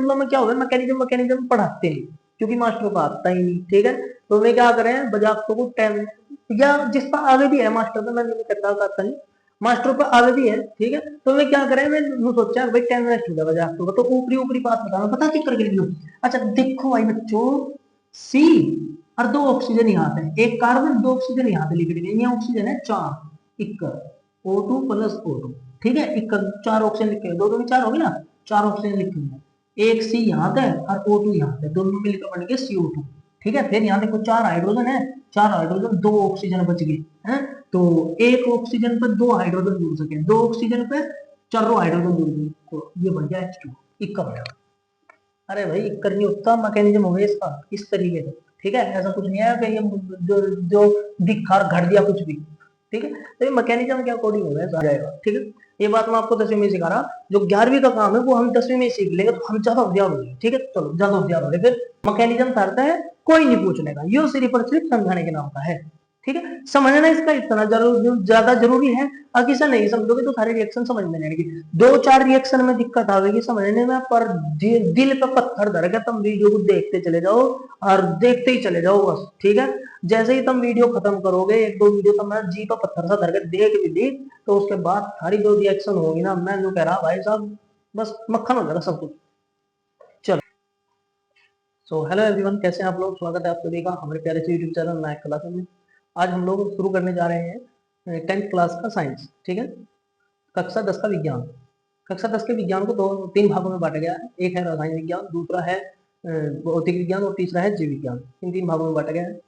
तुलना में क्या होगा, मैकेनिज्म मैकेनिज्म पढ़ाते हैं क्योंकि मास्टर को आता ही नहीं। ठीक है, तो मैं क्या करें बजाक्टो को 10 या जिस पर आगे भी है मास्टर पे, मैं नहीं कहता आता नहीं, मास्टर पर आगे भी है। ठीक है, तो मैं क्या करें, मैं सोचा भाई 10 मिनट हो जाएगा बजाक्टो का, तो ऊपरी ऊपरी बात बता पता चक्कर के लिए। अच्छा देखो भाई बच्चों, सी और 2 ऑक्सीजन यहाँ पे, एक कार्बन 2 ऑक्सीजन यहाँ पे लिख दिए, यहाँ ऑक्सीजन है 4, इक्का O2 प्लस O2। ठीक है, इक्का 4 ऑक्सीजन लिखे, 2 2 में 4 होगी ना, 4 ऑक्सीजन लिखे हैं, एक सी यहाँ पे और O2 यहाँ पे, दोनों मिलकर बन गए CO2। ठीक है, फिर यहाँ देखो 4 हाइड्रोजन है, 4 हाइड्रोजन 2 ऑक्सीजन बच गए हैं, तो एक ऑक्सीजन पर 2 हाइड्रोजन जुड़ सके, 2 ऑक्सीजन पे 4 हाइड्रोजन जुड़ गए, तो ये बन गया H2, इक्का बन गया। अरे भाई करनी उत्तम मैकेनिज्म हो गया इसका, इस तरीके से। ठीक है, ऐसा कुछ नहीं है कि ये जो जो दिखा घट दिया कुछ भी। ठीक है, तो ये मैकेनिज्म के अकॉर्डिंग हो जाएगा। ठीक है, ये बात मैं आपको 10वीं में सिखा रहा, जो 11वीं का काम है वो हम 10वीं में सीख लेंगे, तो हम ज्यादा होशियार हो जाएंगे। ठीक है, चलो ज्यादा होशियार हो गए, फिर मैकेनिज्म था है कोई नहीं पूछने का, ये सिर्फ और सिर्फ समझाने के नाम का है। ठीक है, समझना इसका इतना ज्यादा जरूरी है, अगर इसे नहीं समझोगे तो सारे रिएक्शन समझ में नहीं आएगी। 2 4 रिएक्शन में दिक्कत आएगी समझने में, पर दिल पे पत्थर धर के तुम वीडियो को देखते चले जाओ और देखते ही चले जाओ बस। ठीक है, जैसे ही तुम वीडियो खत्म करोगे, 1 2 वीडियो तो मैं जी पे पत्थर सा धर के देख भी ली, तो उसके बाद सारी जो रिएक्शन होगी ना, मैं जो कह रहा भाई साहब बस मक्खन हो जाएगा सब कुछ। चलो, सो हेलो एवरीवन, कैसे हैं आप लोग, स्वागत है आप सभी का हमारे प्यारे से यूट्यूब चैनल नायक क्लास में। आज हम लोग शुरू करने जा रहे हैं 10th क्लास का साइंस। ठीक है, कक्षा 10 का विज्ञान। कक्षा 10 के विज्ञान को 3 भागों में बांटा गया है, एक है रसायन विज्ञान, दूसरा है भौतिक विज्ञान और तीसरा है जीव विज्ञान। इन 3 भागों में बांटा गया है।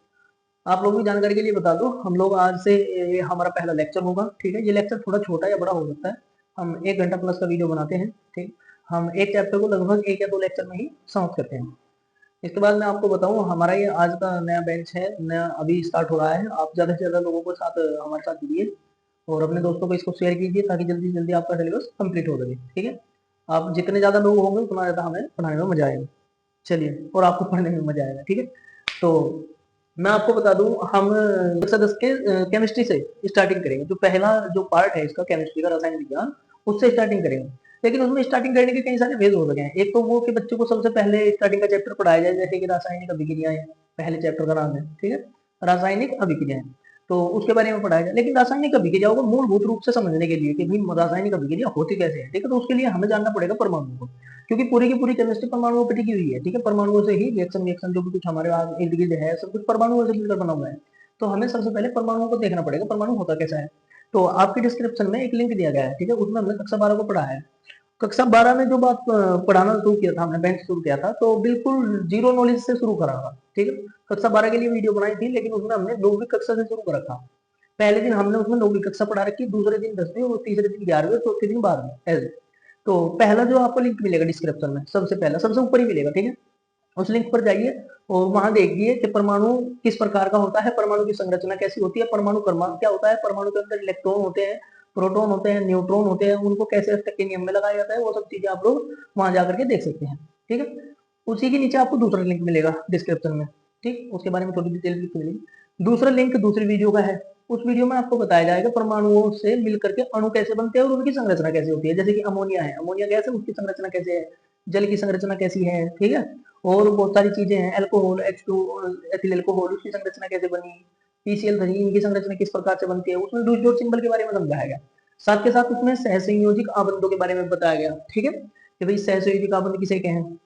आप लोगों की जानकारी के लिए बता दो, हम लोग आज से ये हमारा पहला लेक्चर होगा। ठीक है, ये लेक्चर थोड़ा छोटा या बड़ा हो सकता है, हम 1 घंटा प्लस का वीडियो बनाते हैं। ठीक, हम एक चैप्टर को लगभग 1 या 2 लेक्चर में ही समाप्त करते हैं। इसके बाद मैं आपको बताऊं, हमारा ये आज का नया बेंच है, नया अभी स्टार्ट हो रहा है। आप ज़्यादा से ज़्यादा लोगों को साथ हमारे साथ जुड़िए और अपने दोस्तों को इसको शेयर कीजिए, ताकि जल्दी से जल्दी आपका सिलेबस कंप्लीट हो सके। ठीक है, आप जितने ज़्यादा लोग होंगे उतना ज़्यादा हमें पढ़ाने में मजा आएगा। चलिए, और आपको पढ़ने में मजा आएगा। ठीक है, तो मैं आपको बता दूं, हम कक्षा 10 के केमिस्ट्री से स्टार्टिंग करेंगे। जो पहला जो पार्ट है इसका केमिस्ट्री का, रसायन विज्ञान, उससे स्टार्टिंग करेंगे। लेकिन उसमें स्टार्टिंग करने के कई सारे वेज हो सके हैं। एक तो वो कि बच्चों को सबसे पहले स्टार्टिंग का चैप्टर पढ़ाया जाए, जैसे कि रासायनिक अभिक्रियाएं, पहले चैप्टर का नाम है। ठीक है, रासायनिक अभिक्रियाएं, तो उसके बारे में पढ़ाया जाए। लेकिन रासायनिक अभिक्रियाओं को मूलभूत रूप से समझने के लिए कि भाई रासायनिक अभिक्रिया होती कैसे है, ठीक है, तो उसके लिए हमें जानना पड़ेगा परमाणु को, क्योंकि पूरी की पूरी केमिस्ट्री परमाणुओं पर टिकी हुई है। ठीक है, परमाणुओं से ही रिएक्शन जो भी कुछ हमारे इर्द गिर्द है, सब कुछ परमाणुओं से मिलकर बना हुआ है। तो हमें सबसे पहले परमाणुओं को देखना पड़ेगा, परमाणु होता कैसा है। तो आपके डिस्क्रिप्शन में एक लिंक दिया गया है। ठीक है, उसमें हमने कक्षा 12 को पढ़ा है। कक्षा 12 में जो बात पढ़ाना शुरू किया था, हमने बेंच शुरू किया था, तो बिल्कुल जीरो नॉलेज से शुरू करा था। ठीक है, कक्षा 12 के लिए वीडियो बनाई थी, लेकिन उसमें हमने 9वीं कक्षा से शुरू करा था। पहले दिन हमने उसमें 9वीं कक्षा पढ़ा रखी, दूसरे दिन 10वीं और तीसरे दिन 11वीं और चौथे दिन 12वीं ऐसे। तो पहला जो आपको लिंक मिलेगा डिस्क्रिप्शन में, सबसे पहला सबसे ऊपर ही मिलेगा। ठीक है, उस लिंक पर जाइए और वहां देखिए कि परमाणु किस प्रकार का होता है, परमाणु की संरचना कैसी होती है, परमाणु क्रमांक क्या होता है, परमाणु के अंदर इलेक्ट्रॉन होते हैं, प्रोटॉन होते हैं, न्यूट्रॉन होते हैं, उनको कैसे अष्टक के नियम में लगाया जाता है, वो सब चीजें आप लोग वहां जाकर के देख सकते हैं। ठीक है, उसी के नीचे आपको दूसरा लिंक मिलेगा डिस्क्रिप्शन में। ठीक, उसके बारे में थोड़ी डिटेल मिलेगी। दूसरा लिंक दूसरी वीडियो का है, उस वीडियो में आपको बताया जाएगा परमाणुओं से मिलकर के अणु कैसे बनते हैं और उनकी संरचना कैसे होती है। जैसे कि अमोनिया है, अमोनिया गैस है, उसकी संरचना कैसे है, जल की संरचना कैसी है। ठीक है, और बहुत सारी चीजें हैं, अल्कोहल H2 एथिल अल्कोहल, उसकी संरचना कैसे बनी, PCl3, इनकी संरचना किस प्रकार से बनती है, उसमें लूज डॉट सिंबल के बारे में समझाया गया। साथ के साथ उसमें सहसंयोजिक आबंधों के बारे में बताया गया। ठीक है, कि भाई सहसंयोजिक आबंध किसे कहें,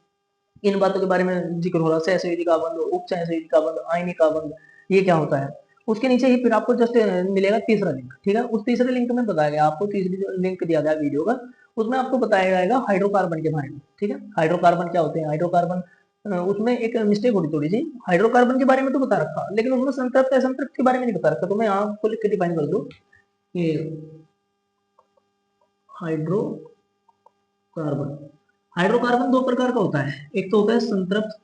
इन बातों के बारे में जिक्र हो रहा है। सहसंयोजिक आबंध, उप सहसंयोजिक आबंध, आयनिक आबंध, ये क्या होता है। उसके नीचे ही फिर आपको जस्ट मिलेगा तीसरा लिंक। ठीक है, उस तीसरे लिंक में बताया गया आपको, तीसरी जो लिंक दिया गया वीडियो का, उसमें आपको बताया जाएगा हाइड्रोकार्बन के बारे में। ठीक है, हाइड्रोकार्बन क्या होते हैं, हाइड्रोकार्बन उसमें एक मिस्टेक होती थोड़ी सी, हाइड्रोकार्बन के बारे में तो बता रखा, लेकिन उसमें संतृप्त असंतृप्त के बारे में नहीं बता रखा। तो मैं आपको लिख के डिफाइन कर दूं कि हाइड्रोकार्बन, हाइड्रोकार्बन 2 प्रकार का होता है, एक तो होता है संतृप्त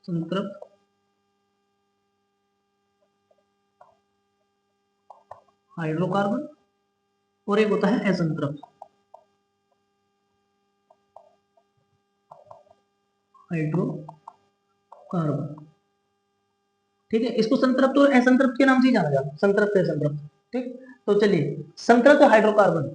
संतृप्त हाइड्रोकार्बन, और एक होता है असंतृप्त हाइड्रोकार्बन। ठीक है, इसको संतृप्त और असंतृप्त के नाम से ही जाना जाता है, संतृप्त असंतृप्त। ठीक, तो चलिए, संतृप्त हाइड्रोकार्बन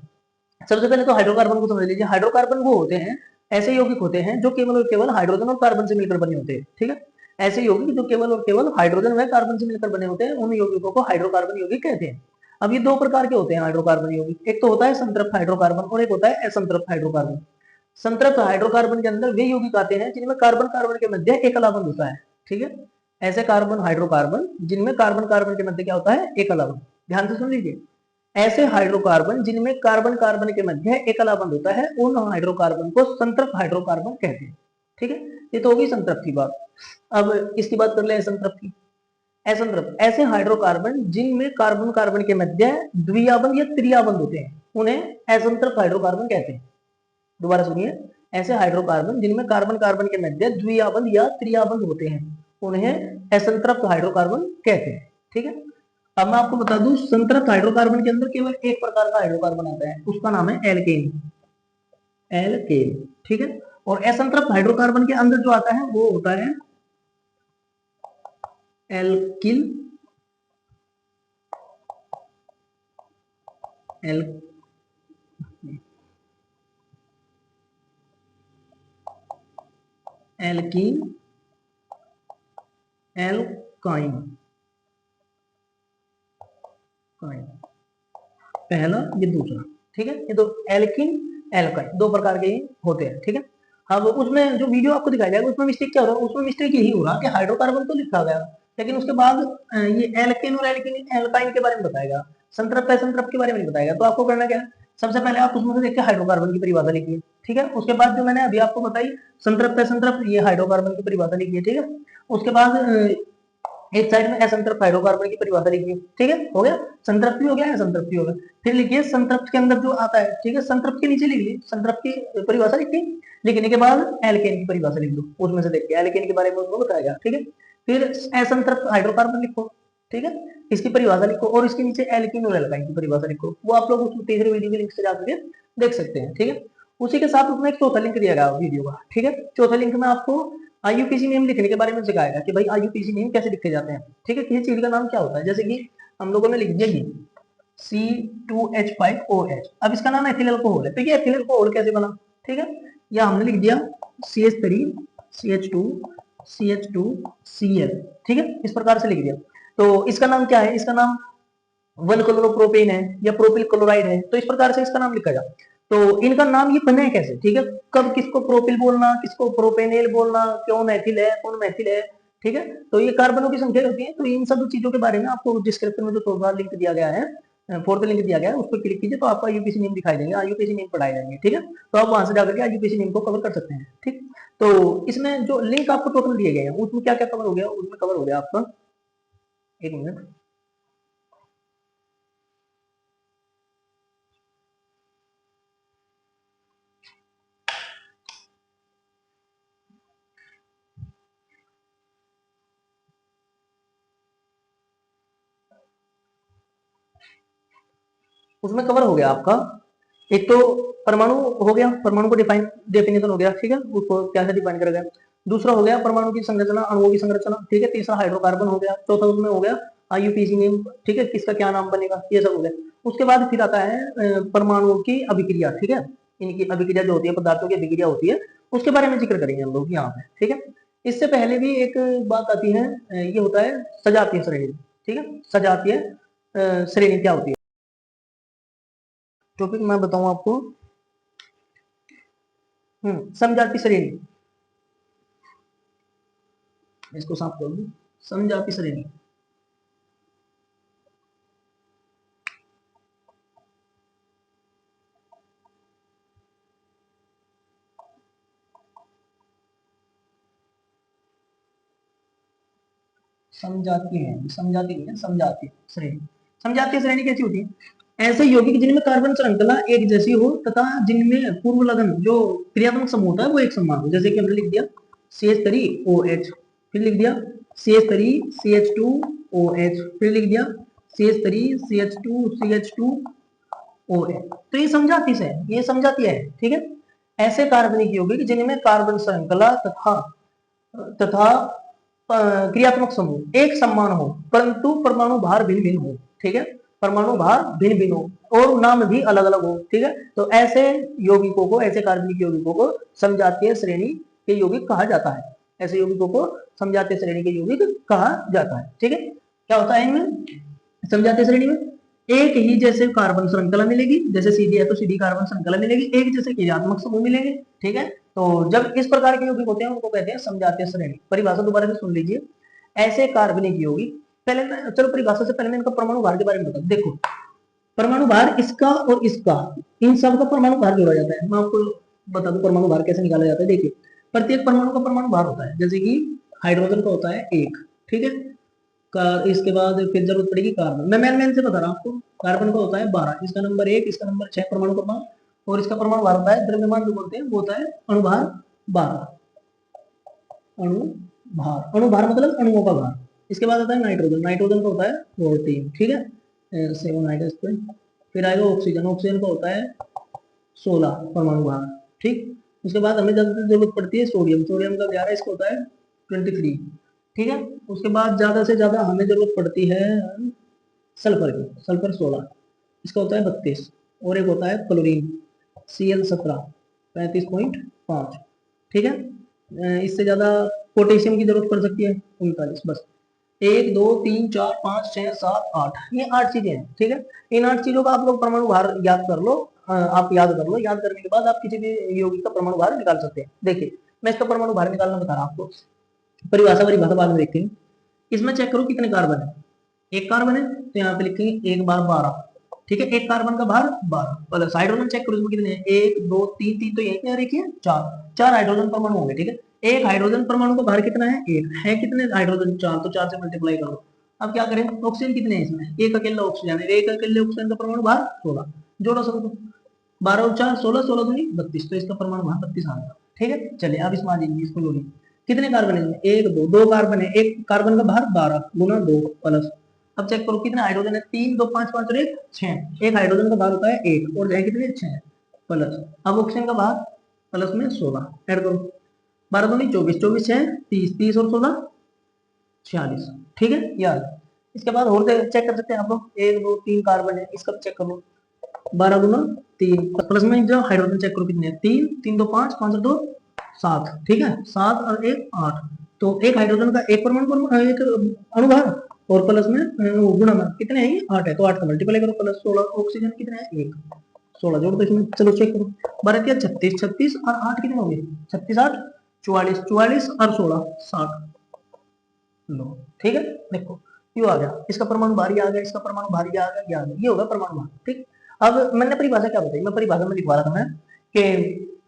सबसे पहले तो हाइड्रोकार्बन को समझ लीजिए। हाइड्रोकार्बन वो होते हैं, ऐसे यौगिक होते हैं जो केवल और केवल हाइड्रोजन और कार्बन से मिलकर बने होते हैं, ठीक है। ऐसे यौगिक जो केवल और केवल हाइड्रोजन व कार्बन से मिलकर बने होते हैं, उन यौगिकों को हाइड्रोकार्बन यौगिक कहते हैं। अब ये दो प्रकार के होते हैं हाइड्रोकार्बन यौगिक, एक तो होता है संतृप्त हाइड्रोकार्बन और एक होता है असंतृप्त हाइड्रोकार्बन। संतृप्त हाइड्रोकार्बन के अंदर वे यौगिक आते हैं जिनमें कार्बन कार्बन के मध्य एकला बंध होता है, ठीक है। ऐसे कार्बन हाइड्रोकार्बन जिनमें कार्बन कार्बन के मध्य क्या होता है, एकला बंध। ध्यान से सुन लीजिए, ऐसे हाइड्रोकार्बन जिनमें कार्बन कार्बन के मध्य एकला बंध होता है, उन हाइड्रोकार्बन को संतृप्त हाइड्रोकार्बन कहते हैं, ठीक है। ये तो होगी संतृप्त की बात। अब इसकी बात कर ले असंतृप्त की। असंतृप्त ऐसे हाइड्रोकार्बन जिनमें कार्बन कार्बन के मध्य द्विआबंध या त्रिआबंध होते हैं, उन्हें असंतृप्त हाइड्रोकार्बन कहते हैं। दोबारा सुनिए, ऐसे हाइड्रोकार्बन जिनमें कार्बन कार्बन के मध्य द्विआबंध या त्रिआबंध होते हैं, उन्हें असंतृप्त हाइड्रोकार्बन कहते हैं, ठीक है। अब मैं आपको बता दूं, संतृप्त हाइड्रोकार्बन के अंदर केवल एक प्रकार का हाइड्रोकार्बन आता है, उसका नाम है एल्केन। एल्केन, ठीक है। और असंतृप्त हाइड्रोकार्बन के अंदर जो आता है वो होता है एल्किल, एल एल्कीन, एल्काइन, पहला ये दूसरा, ठीक है। ये तो एल्किन एल्काइन दो प्रकार के होते हैं, ठीक है। अब उसमें जो वीडियो आपको दिखाया जाएगा उसमें मिस्टेक क्या हो रहा है, उसमें मिस्टेक यही हो रहा है कि हाइड्रोकार्बन तो लिखा गया, लेकिन उसके बाद ये एल्केन और एल्किन एल्काइन के बारे में बताएगा, संतृप्त असंतृप्त के बारे में नहीं बताएगा। तो आपको करना क्या है, सबसे पहले आप उसमें से देख के हाइड्रोकार्बन की परिभाषा लिखिए, ठीक है। उसके बाद जो मैंने अभी आपको बताई संतृप्त असंतृप्त, ये हाइड्रोकार्बन की परिभाषा लिखिए, ठीक है। उसके बाद एक साइड में असंतृप्त हाइड्रोकार्बन की परिभाषा लिखिए, ठीक है। हो गया, संतृप्त भी हो गया, असंतृप्त भी हो गया। फिर लिखिए संतृप्त के अंदर जो आता है, ठीक है, संतृप्त के नीचे लिख लीजिए संतृप्त की परिभाषा लिखिए। लिखने के बाद एल्केन की परिभाषा लिख दो, उसमें से देखिए एल्केन के बारे में उसको बताएगा, ठीक है। फिर असंतृप्त हाइड्रोकार्बन लिखो, ठीक है, इसकी परिभाषा लिखो और इसके नीचे एल्कीन और एल्काइन की परिभाषा लिखो। वो आप लोग उस तीसरे वीडियो के लिंक से जाकर देख सकते हैं, ठीक है। उसी के साथ उसमें एक चौथा लिंक दिया गया वीडियो का, ठीक है। चौथे लिंक में आपको आईयूपीसी नेम लिखने के बारे में सिखाएगा कि भाई आईयूपीसी नेम कैसे लिखे जाते हैं, ठीक है, किसी चीज का नाम क्या होता है। जैसे कि हम लोगों ने लिख दिया ये C2H5OH, अब इसका नाम एथिल अल्कोहल है, तो ये एथिल अल्कोहल कैसे बना, ठीक है। या हमने लिख दिया CH3CH2CH2Cl, ठीक है, इस प्रकार से लिख दिया। तो इसका नाम क्या है, इसका नाम 1-क्लोरोप्रोपेन है या प्रोपिल क्लोराइड है, तो इस प्रकार से इसका नाम लिखा जाए। तो इनका नाम ये बने कैसे, ठीक है, कब किसको प्रोपिल बोलना, किसको प्रोपेनेल बोलना, कौन एथिल है कौन मेथिल है, ठीक है। तो ये कार्बनों की संख्या होती है। तो इन सब चीजों के बारे में आपको डिस्क्रिप्शन में जो चौथा लिंक दिया गया है, फोर्थ लिंक दिया गया है, उस पर क्लिक कीजिए तो आपको आईयूपीसी नेम दिखाई देंगे, आईयूपीसी नेम पढ़ाए जाएंगे, ठीक है। तो आप वहां से जाकर के आईयूपीसी नेम को कवर कर सकते हैं, ठीक। तो इसमें जो लिंक आपको टोटल दिए गए हैं उसमें क्या क्या कवर हो गया, उसमें कवर हो गया आपका, एक मिनट, उसमें कवर हो गया आपका। एक तो परमाणु हो गया, परमाणु को डेफिनेशन हो गया, ठीक है, उसको कैसे डिफाइन करा गया। दूसरा हो गया परमाणु की संरचना, अणुओं की संरचना, ठीक है। तीसरा हाइड्रोकार्बन हो गया। चौथा उसमें हो गया आईयूपीसी नेम, ठीक है, किसका क्या नाम बनेगा, ये सब हो गया। उसके बाद फिर आता है परमाणुओं की अभिक्रिया, ठीक है, इनकी अभिक्रिया जो होती है, पदार्थों की अभिक्रिया होती है, उसके बारे में जिक्र करेंगे हम लोग यहाँ पे, ठीक है। इससे पहले भी एक बात आती है, ये होता है सजातीय श्रेणी, ठीक है। सजातीय श्रेणी क्या होती है, टॉपिक मैं बताऊं आपको, समजाति श्रेणी, इसको साफ कर दूं, समजाति श्रेणी। समजाति है, समजाति नहीं है, समजाति श्रेणी। समजातीय श्रेणी कैसी होती है, ऐसे यौगिक जिनमें कार्बन श्रृंखला एक जैसी हो तथा जिनमें पूर्व लगन जो क्रियात्मक समूह होता है वो एक समान हो। जैसे कि हमने लिख दिया CH3OH, फिर लिख दिया CH3CH2OH, फिर लिख दिया CH3CH2CH2OH, तो ये समजाति से है, ये समजातीय है, ठीक है। ऐसे कार्बनिक यौगिक जिनमें कार्बन श्रृंखला तथा तथा क्रियात्मक समूह एक समान हो परंतु परमाणु भार भिन्न भिन्न हो, ठीक है। परमाणु भार भिन्न भिन्न हो और नाम भी अलग अलग हो, ठीक है। तो ऐसे यौगिकों को, ऐसे कार्बनिक यौगिकों को समजातीय श्रेणी के यौगिक कहा जाता है। ऐसे यौगिकों को समजातीय श्रेणी के यौगिक कहा जाता है, ठीक है। क्या होता है इनमें समजातीय श्रेणी में? एक ही जैसे कार्बन श्रृंखला मिलेगी, जैसे सीडी है तो सीडी कार्बन श्रृंखला मिलेगी, एक जैसे क्रियात्मक समूह मिलेंगे, ठीक है। तो जब इस प्रकार के यौगिक होते हैं उनको कहते हैं समजातीय श्रेणी। परिभाषा दोबारा से सुन लीजिए। ऐसे कार्बनिक यौगिक, पहले चलो परिभाषा से पहले मैं इनका परमाणु भार के बारे में बता दूं। देखो परमाणु भार इसका और इसका, इन सब का परमाणु भार जोड़ा जाता है। मैं आपको बता दूं परमाणु भार कैसे निकाला जाता है। देखिए प्रत्येक परमाणु का परमाणु भार होता है, जैसे कि हाइड्रोजन का होता है 1, ठीक है। इसके बाद फिर जरूरत पड़ेगी कार्बन, मैं मैन से बता रहा हूँ आपको। कार्बन का होता है 12, इसका नंबर 1, इसका नंबर 6 परमाणु क्रमांक, और इसका परमाणु भार होता है द्रव्यमान जो बोलते हैं वो होता है अणुभार 12। अणुभार मतलब अणुओं का भार। इसके बाद आता है नाइट्रोजन, नाइट्रोजन का होता है 14, ठीक है 7 आएगा इस पे। फिर आएगा ऑक्सीजन, ऑक्सीजन का होता है 16 परमाणु भार, ठीक। उसके बाद हमें जरूरत पड़ती है सोडियम, सोडियम का 11, इसका होता है 23, ठीक है। उसके बाद ज्यादा से ज्यादा हमें जरूरत पड़ती है सल्फर की, सल्फर 16, इसका होता है 32, और एक होता है क्लोरीन Cl17 35.5, ठीक है। इससे ज्यादा पोटेशियम की जरूरत पड़ सकती है 39, बस 1 2 3 4 5 6 7 8, ये 8 चीजें हैं, ठीक है। इन 8 चीजों का आप लोग परमाणु भार याद कर लो। आप याद कर लो, याद करने के बाद आप किसी भी यौगिक का परमाणु भार निकाल सकते हैं। देखिए मैं इसका परमाणु भार निकालना बता रहा हूं आपको। परिभाषा बाद में देखते हैं। इसमें चेक करो कितने कार्बन है। एक कार्बन है तो यहाँ पे लिखेंगे 1 बार 12, ठीक है। एक कार्बन का भार 12 प्लस हाइड्रोजन चेक करो इसमें कितने हैं, 1 2 3 3, तो यही पे देखिए 4 हाइड्रोजन परमाणु होंगे, ठीक है। एक हाइड्रोजन परमाणु का भार कितना है, 1 है। कितने हाइड्रोजन 4, तो 4 से मल्टीप्लाई करो। अब क्या करें, ऑक्सीजन कितने हैं इसमें, एक अकेला ऑक्सीजन है, एक अकेले ऑक्सीजन का परमाणु भार 16, जोड़ो सबको 12 और 4 16, 16 दूनी 32, तो इसका परमाणु भार 32 आ गया, ठीक है। चलिए अब इसमें आ जाइए, इसको जोड़िए। कितने कार्बन है इसमें, 1 2, 2 कार्बन है, एक कार्बन का भार 12 गुना 2 प्लस, अब चेक करो कितने हाइड्रोजन है, 3 2 5 5 और 1 6, एक हाइड्रोजन का भार होता है 1 और जाए कितने 6 प्लस, अब ऑक्सीजन का भार प्लस में 16 ऐड करो, 12 दूनी 24, 24 6 30, 30 और 16 46, ठीक है यार। इसके बाद और चेक कर सकते हैं आप लोग, 1 2 3 कार्बन है, इसका चेक कर लो, 12 गुना 3 प्लस में जो हाइड्रोजन चेक करो कितने हैं, 3 3 2 5 5 और 2 7, ठीक है 7 और 1 8, तो एक हाइड्रोजन का एक परमाणु एक अणुभार और प्लस में गुणा में कितने हैं, 8 है, तो 8 का मल्टीप्लाई करो प्लस 16, ऑक्सीजन कितने हैं 1, 16 जोड़ दो इसमें। चलो चेक करो, 12 क्या 36, 36 और 8 कितने होंगे, 36 8 44, 44 और 16 60, लो ठीक है। देखो ये आ गया, इसका परमाणु भार आ गया, इसका परमाणु भार आ गया, ये होगा परमाणु भार, ठीक। अब मैंने परिभाषा क्या बताई, मैं परिभाषा में लिखवा रहा था मैं कि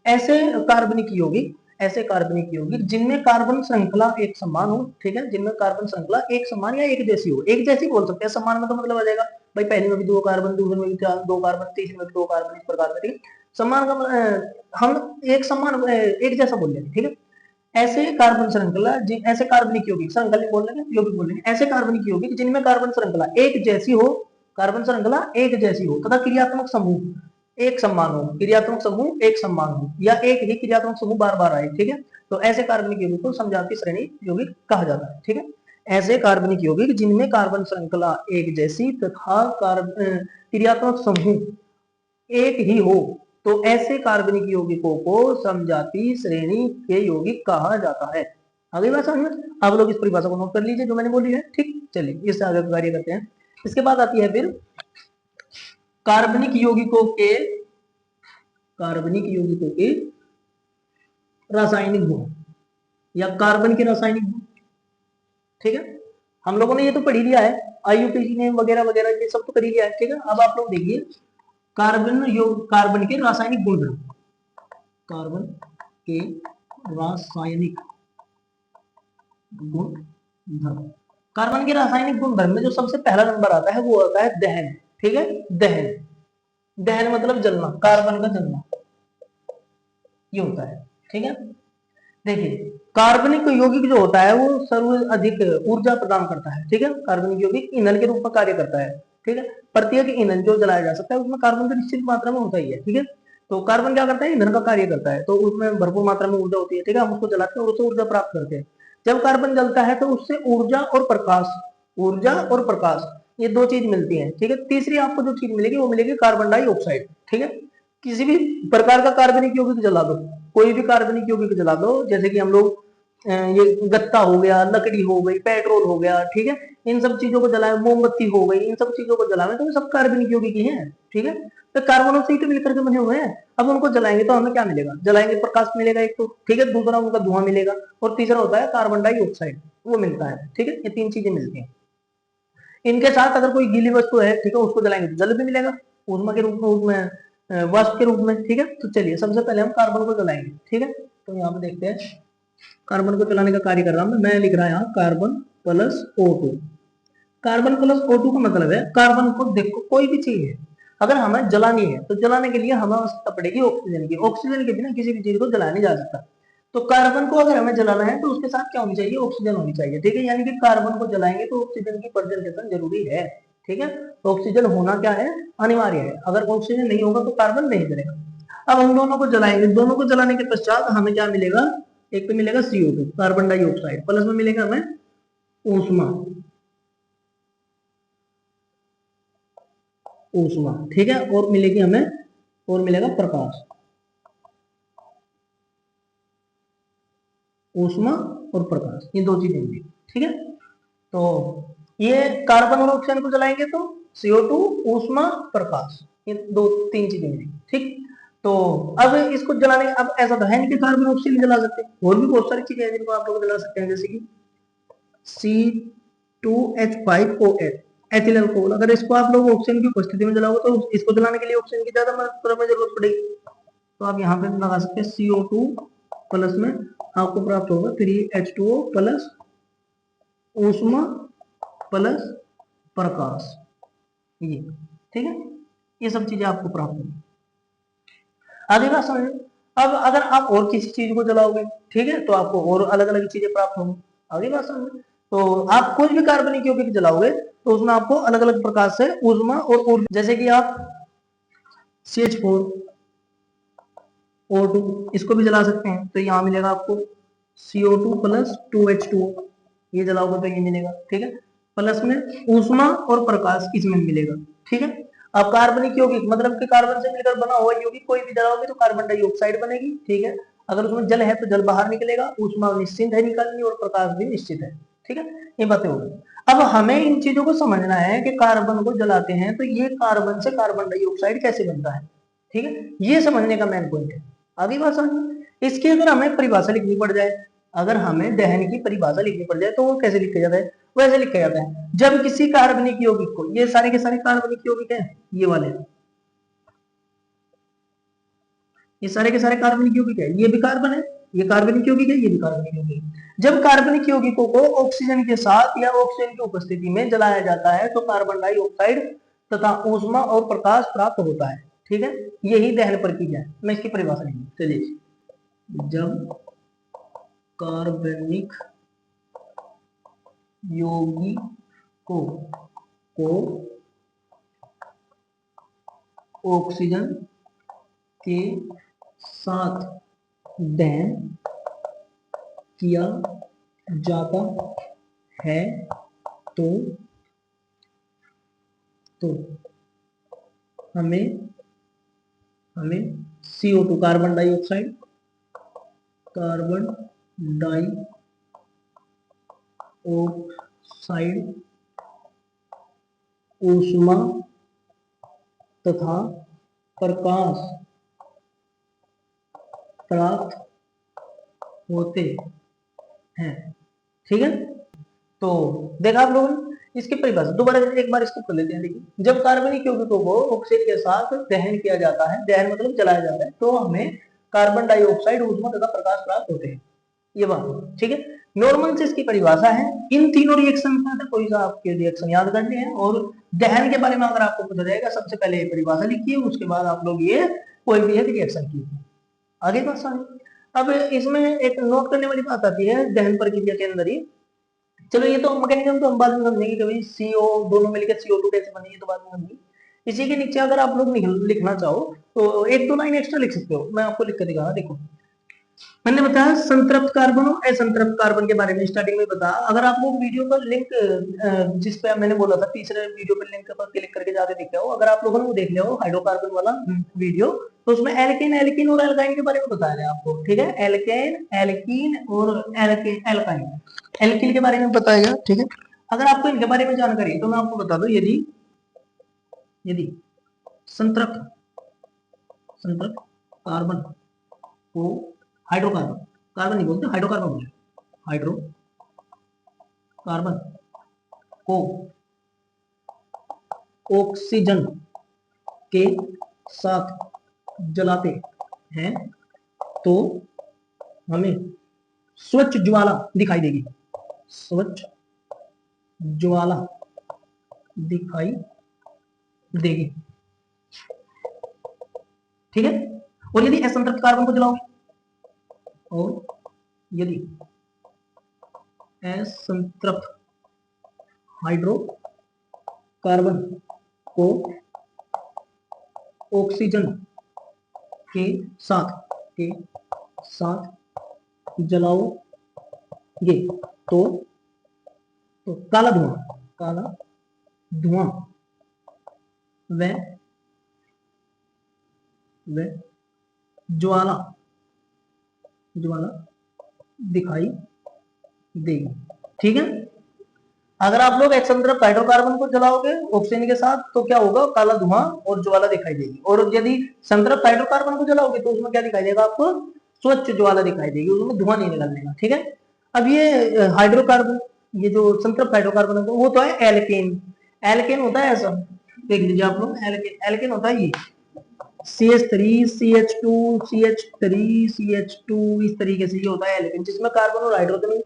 ऐसे कार्बनिक यौगिक, ऐसे कार्बनिक यौगिक जिनमें कार्बन श्रृंखला एक समान हो, ठीक है, जिनमें कार्बन श्रृंखला एक समान या एक जैसी हो, एक जैसी बोल सकते हैं, समान में तो मतलब आ जाएगा भाई पहले में भी 2 कार्बन, दूसरे में भी 2 कार्बन, तीसरे में भी 2 कार्बन, इस प्रकार से, ठीक है। समान का हम एक समान एक जैसा बोल लेंगे, ठीक है। ऐसे कार्बन श्रृंखला, ऐसे कार्बनिक यौगिक, श्रृंखला बोल लेंगे, यौगिक बोल लेंगे, ऐसे कार्बनिक यौगिक जिनमें कार्बन श्रृंखला एक जैसी हो, कार्बन श्रृंखला एक जैसी हो तथा क्रियात्मक समूह एक समान हो, क्रियात्मक समूह एक समान हो या एक ही क्रियात्मक समूह बार बार आए, ठीक है, तो ऐसे कार्बनिक यौगिक को समजातीय श्रेणी यौगिक कहा जाता है, ठीक है। ऐसे कार्बनिक यौगिक जिनमें कार्बन श्रृंखला एक जैसी तथा क्रियात्मक समूह एक ही हो, तो ऐसे कार्बनिक यौगिकों को समजातीय श्रेणी के यौगिक कहा जाता है। आगे बात समझ में, आप लोग इस परिभाषा को नोट कर लीजिए जो मैंने बोली है, ठीक। चलिए इससे आगे कार्य करते हैं। इसके बाद आती है फिर कार्बनिक यौगिकों के, कार्बनिक यौगिकों के रासायनिक गुण या कार्बन के रासायनिक गुण, ठीक है। हम लोगों ने ये तो पढ़ ही लिया है, आईयूपीएसी ने वगैरह वगैरह ये सब तो कर ही लिया है, ठीक है। अब आप लोग देखिए कार्बन के रासायनिक गुणधर्म, कार्बन के रासायनिक गुणधर्म, कार्बन के रासायनिक गुणधर्म में जो सबसे पहला नंबर आता है वो आता है दहन, ठीक है। दहन, दहन मतलब जलना, कार्बन का जलना ये होता है, ठीक है। देखिए कार्बनिक यौगिक जो होता है वो सर्व अधिक ऊर्जा प्रदान करता है, ठीक है। कार्बनिक यौगिक ईंधन के रूप में कार्य करता है, ठीक है। प्रत्येक ईंधन जो जलाया जा सकता है उसमें कार्बन तो निश्चित मात्रा में होता ही है, ठीक है। तो कार्बन क्या करता है, ईंधन का कार्य करता है, तो उसमें भरपूर मात्रा में ऊर्जा होती है, ठीक है। हम उसको जलाते हैं और उससे ऊर्जा प्राप्त करते हैं। जब कार्बन जलता है तो उससे ऊर्जा और प्रकाश ये दो चीज मिलती है, ठीक है। तीसरी आपको जो चीज मिलेगी वो मिलेगी कार्बन डाइऑक्साइड, ठीक है। किसी भी प्रकार का कार्बनिक यौगिक जला दो, कोई भी कार्बनिक यौगिक जला दो, जैसे कि हम लोग ये गत्ता हो गया, लकड़ी हो गई, पेट्रोल हो गया, ठीक है, इन सब चीजों को जलाए, मोमबत्ती हो गई, इन सब चीजों को जलाए तो ये सब कार्बनिक यौगिक ही है, ठीक है। तो कार्बनों से ही तो मिलकर के बने हुए हैं। अब उनको जलाएंगे तो हमें क्या मिलेगा, जलाएंगे प्रकाश मिलेगा एक तो, ठीक है, दूसरा उनका धुआं मिलेगा, और तीसरा होता है कार्बन डाइऑक्साइड, वो मिलता है, ठीक है। ये तीन चीजें मिलती हैं। इनके साथ अगर कोई गीली वस्तु है, ठीक है, उसको जलाएंगे तो जल भी मिलेगा ऊष्मा के रूप में, उसमें वाष्प के रूप में, ठीक है। तो चलिए सबसे पहले हम कार्बन को जलाएंगे, ठीक है। तो यहाँ पे देखते हैं, कार्बन को जलाने का कार्य कर रहा हूं मैं लिख रहा है यहाँ carbon plus O2। Carbon plus O2 का मतलब है, कार्बन को देखो कोई भी चीज है अगर हमें जलानी है तो जलाने के लिए हमें आवश्यकता पड़ेगी ऑक्सीजन की, ऑक्सीजन के बिना किसी भी चीज को जलाया नहीं जा सकता। तो कार्बन को अगर हमें जलाना है तो उसके साथ क्या होनी चाहिए, ऑक्सीजन होनी चाहिए, ठीक है। यानी कि कार्बन को जलाएंगे तो ऑक्सीजन की प्रेजेंटेशन जरूरी है, ठीक है। ऑक्सीजन होना क्या है, अनिवार्य है। अगर ऑक्सीजन नहीं होगा तो कार्बन नहीं जलेगा। अब हम दोनों को जलाएंगे, दोनों को जलाने के पश्चात हमें क्या मिलेगा, एक तो मिलेगा CO2 कार्बन डाइऑक्साइड, प्लस में मिलेगा हमें ऊष्मा, ऊष्मा, ठीक है, और मिलेगी हमें, और मिलेगा प्रकाश, ऊष्मा और प्रकाश, ये दो चीजें मिलेगी, ठीक है। तो ये कार्बन और ऑक्सीजन को जलाएंगे तो CO2 ऊष्मा प्रकाश, ये दो तीन चीजें मिलेगी, ठीक। तो अब इसको जलाने, अब ऐसा तो है नहीं कि कार्बन ऑक्सीजन जला सकते हैं, और भी बहुत सारी चीजें हैं जिनको आप लोग जला सकते हैं, जैसे कि C2H5OH एथिल अल्कोहल। अगर इसको आप लोग ऑक्सीजन की उपस्थिति में जलाओगे तो इसको जलाने के लिए ऑक्सीजन की ज्यादा मात्रा में जरूरत पड़ेगी। तो आप यहाँ पे लगा सकते हैं CO2 प्लस में आपको प्राप्त होगा 3H2O प्लस ऊष्मा प्लस प्रकाश, ये, ठीक है। ये सब चीजें आपको प्राप्त होंगी। आगे बात समझ। अब अगर आप और किसी चीज को जलाओगे, ठीक है, तो आपको और अलग अलग चीजें प्राप्त होंगी। आगे बात समझ। तो आप कोई भी कार्बनिक यौगिक जलाओगे तो उसमें आपको अलग अलग प्रकार से ऊष्मा और ऊर्जा, जैसे कि आप CH4 O2 इसको भी जला सकते हैं, तो यहाँ मिलेगा आपको CO2 प्लस 2H2O, ये जलाओगे तो ये मिलेगा, ठीक है। प्लस में ऊष्मा और प्रकाश इसमें मिलेगा, ठीक है। अब कार्बनिक यौगिक मतलब कि कार्बन से मिलकर बना हुआ यौगिक कोई भी जलाओगे तो कार्बन डाइऑक्साइड बनेगी, ठीक है। अगर उसमें जल है तो जल बाहर निकलेगा, ऊष्मा निश्चित है निकलनी, और प्रकाश भी निश्चित है, ठीक है। ये बातें हो गई। अब हमें इन चीजों को समझना है कि कार्बन को जलाते हैं तो ये कार्बन से कार्बन डाइऑक्साइड कैसे बनता है, ठीक है, ये समझने का मेन पॉइंट है। आगे बात समझ। इसकी अगर हमें परिभाषा लिखनी पड़ जाए, अगर हमें दहन की परिभाषा लिखनी पड़ जाए तो वो कैसे लिखा जाता है, वैसे लिखा जाता है, जब किसी कार्बनिक यौगिक को, ये सारे के सारे कार्बनिक यौगिक हैं, ये वाले, ये सारे के सारे कार्बनिक यौगिक है, ये भी कार्बन है, ये कार्बनिक यौगिक है, ये भी कार्बनिक यौगिक है। जब कार्बनिक यौगिकों को ऑक्सीजन के साथ या ऑक्सीजन की उपस्थिति में जलाया जाता है तो कार्बन डाइऑक्साइड तथा ऊष्मा और प्रकाश प्राप्त होता है, ठीक है। यही दहन प्रक्रिया है। मैं इसकी परिभाषा लिखूं, चलिए। जब कार्बनिक यौगिकों को ऑक्सीजन के साथ दहन किया जाता है तो हमें CO2 carbon dioxide, carbon dioxide, ऊष्मा तथा प्रकाश प्राप्त होते हैं, ठीक है। तो देखा आप लोगों ने इसकी परिभाषा, दोबारा एक बार इसको कर लेते हैं। देखिए, जब कार्बनिक यौगिकों को ऑक्सीजन के साथ दहन किया जाता है, दहन मतलब जलाया जाता है, तो हमें कार्बन डाइऑक्साइड, ऊष्मा तथा प्रकाश प्राप्त होते हैं, ये बात, ठीक है। नॉर्मल से इसकी परिभाषा है। इन तीनों रिएक्शन में से कोई सा आपके रिएक्शन याद करने हैं, और दहन के बारे में अगर आपको पता जाएगा, सबसे पहले ये परिभाषा लिखिए, उसके बाद आप लोग ये कोई भी एक रिएक्शन कीजिए। आगे बात समझ। अब इसमें एक नोट करने वाली बात आती है दहन प्रक्रिया के अंदर ही। चलो ये तो मैकेनिज्म तो हम बाद में समझेंगे कि भाई CO दोनों मिलकर CO2 कैसे बने, ये तो बाद में समझेंगे। इसी के नीचे अगर आप लोग लिखना चाहो तो एक दो लाइन एक्स्ट्रा लिख सकते हो, मैं आपको लिख कर दिखाऊंगा। देखो, मैंने बताया संतृप्त कार्बन और असंतृप्त कार्बन के बारे में स्टार्टिंग में बताया। अगर आप लोग वीडियो पर लिंक जिस पे मैंने बोला था तीसरे वीडियो पर लिंक पर क्लिक करके जाके देख हो, अगर आप लोगों ने वो देख लिया हो हाइड्रोकार्बन वाला वीडियो, तो उसमें एल्केन एल्कीन और एल्काइन के बारे में बताया गया आपको, ठीक है। एल्केन एल्कीन और एल्काइन एल्किन के बारे में बताया गया, ठीक है। अगर आपको इनके बारे में जानकारी है तो मैं आपको बता दूं, यदि यदि संतृप्त संतृप्त कार्बन को हाइड्रोकार्बन, कार्बन नहीं बोलते हाइड्रोकार्बन बोलते, हाइड्रोकार्बन को ऑक्सीजन के साथ जलाते हैं तो हमें स्वच्छ ज्वाला दिखाई देगी, स्वच्छ ज्वाला दिखाई देगी, ठीक है। और यदि असंतृप्त कार्बन को जलाओ, और यदि असंतृप्त हाइड्रोकार्बन को ऑक्सीजन के साथ जलाओगे तो काला धुआं व ज्वाला दिखाई देगी, ठीक है। अगर आप लोग असंतृप्त हाइड्रोकार्बन को जलाओगे ऑक्सीजन के साथ तो क्या होगा, काला धुआं और ज्वाला दिखाई देगी। और यदि संतृप्त हाइड्रोकार्बन को जलाओगे तो उसमें क्या दिखाई देगा आपको, स्वच्छ ज्वाला दिखाई देगी, उसमें धुआं नहीं निकलने, ठीक है। अब ये हाइड्रोकार्बन, ये जो संतृप्त हाइड्रोकार्बन है वो तो है एल्केन। एल्केन होता है ऐसा, देख लीजिए आप लोग, एल्केन होता है ये CH3 CH2 CH3 CH2, इस तरीके से ये होता है एल्केन, जिसमें कार्बन और हाइड्रोजन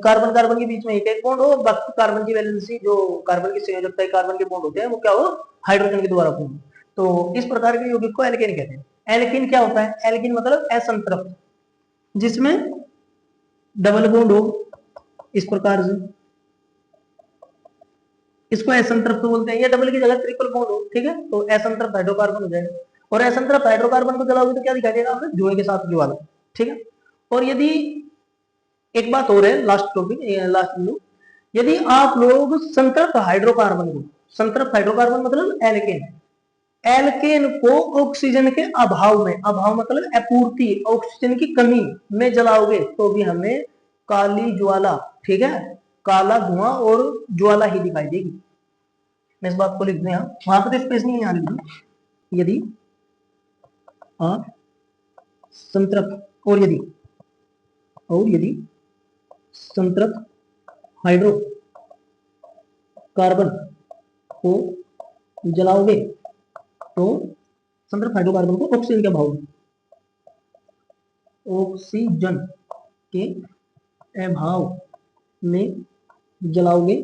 कार्बन कार्बन के बीच में एक एक बॉन्ड हो, बाकी कार्बन की वैलेंसी जो कार्बन की संयोजकता है कार्बन के बॉन्ड होते हैं वो क्या हो, हाइड्रोजन के द्वारा पूर्ण। तो इस प्रकार के यौगिक को एल्केन कहते हैं। एल्किन क्या होता है, एल्किन मतलब असंतृप्त, जिसमें डबल बॉन्ड हो इस प्रकार से, इसको असंतृप्त बोलते हैं। ये डबल की जगह ट्रिपल बॉन्ड हो, ठीक है, तो असंतृप्त हाइड्रोकार्बन हो जाएगा। और असंतृप्त हाइड्रोकार्बन को जलाओगे तो क्या दिखाई देगा हमें, धुएं के साथ ज्वाला, ठीक है। और यदि एक बात और है, लास्ट टॉपिक, लास्ट लो, यदि आप लोग संतृप्त हाइड्रोकार्बन को, संतृप्त हाइड्रोकार्बन मतलब एल्केन, एल्केन को ऑक्सीजन के अभाव में, अभाव मतलब अपूर्ति, ऑक्सीजन की कमी में जलाओगे तो भी हमें काली ज्वाला, ठीक है, काला धुआं और ज्वाला ही दिखाई देगी। मैं इस बात को लिख दें, वहां पर तो स्पेस नहीं आ रही। यदि आप संतृप्त और यदि संतृप्त हाइड्रोकार्बन को जलाओगे तो संतृप्त हाइड्रोकार्बन को ऑक्सीजन के अभाव में, ऑक्सीजन के अभाव में जलाओगे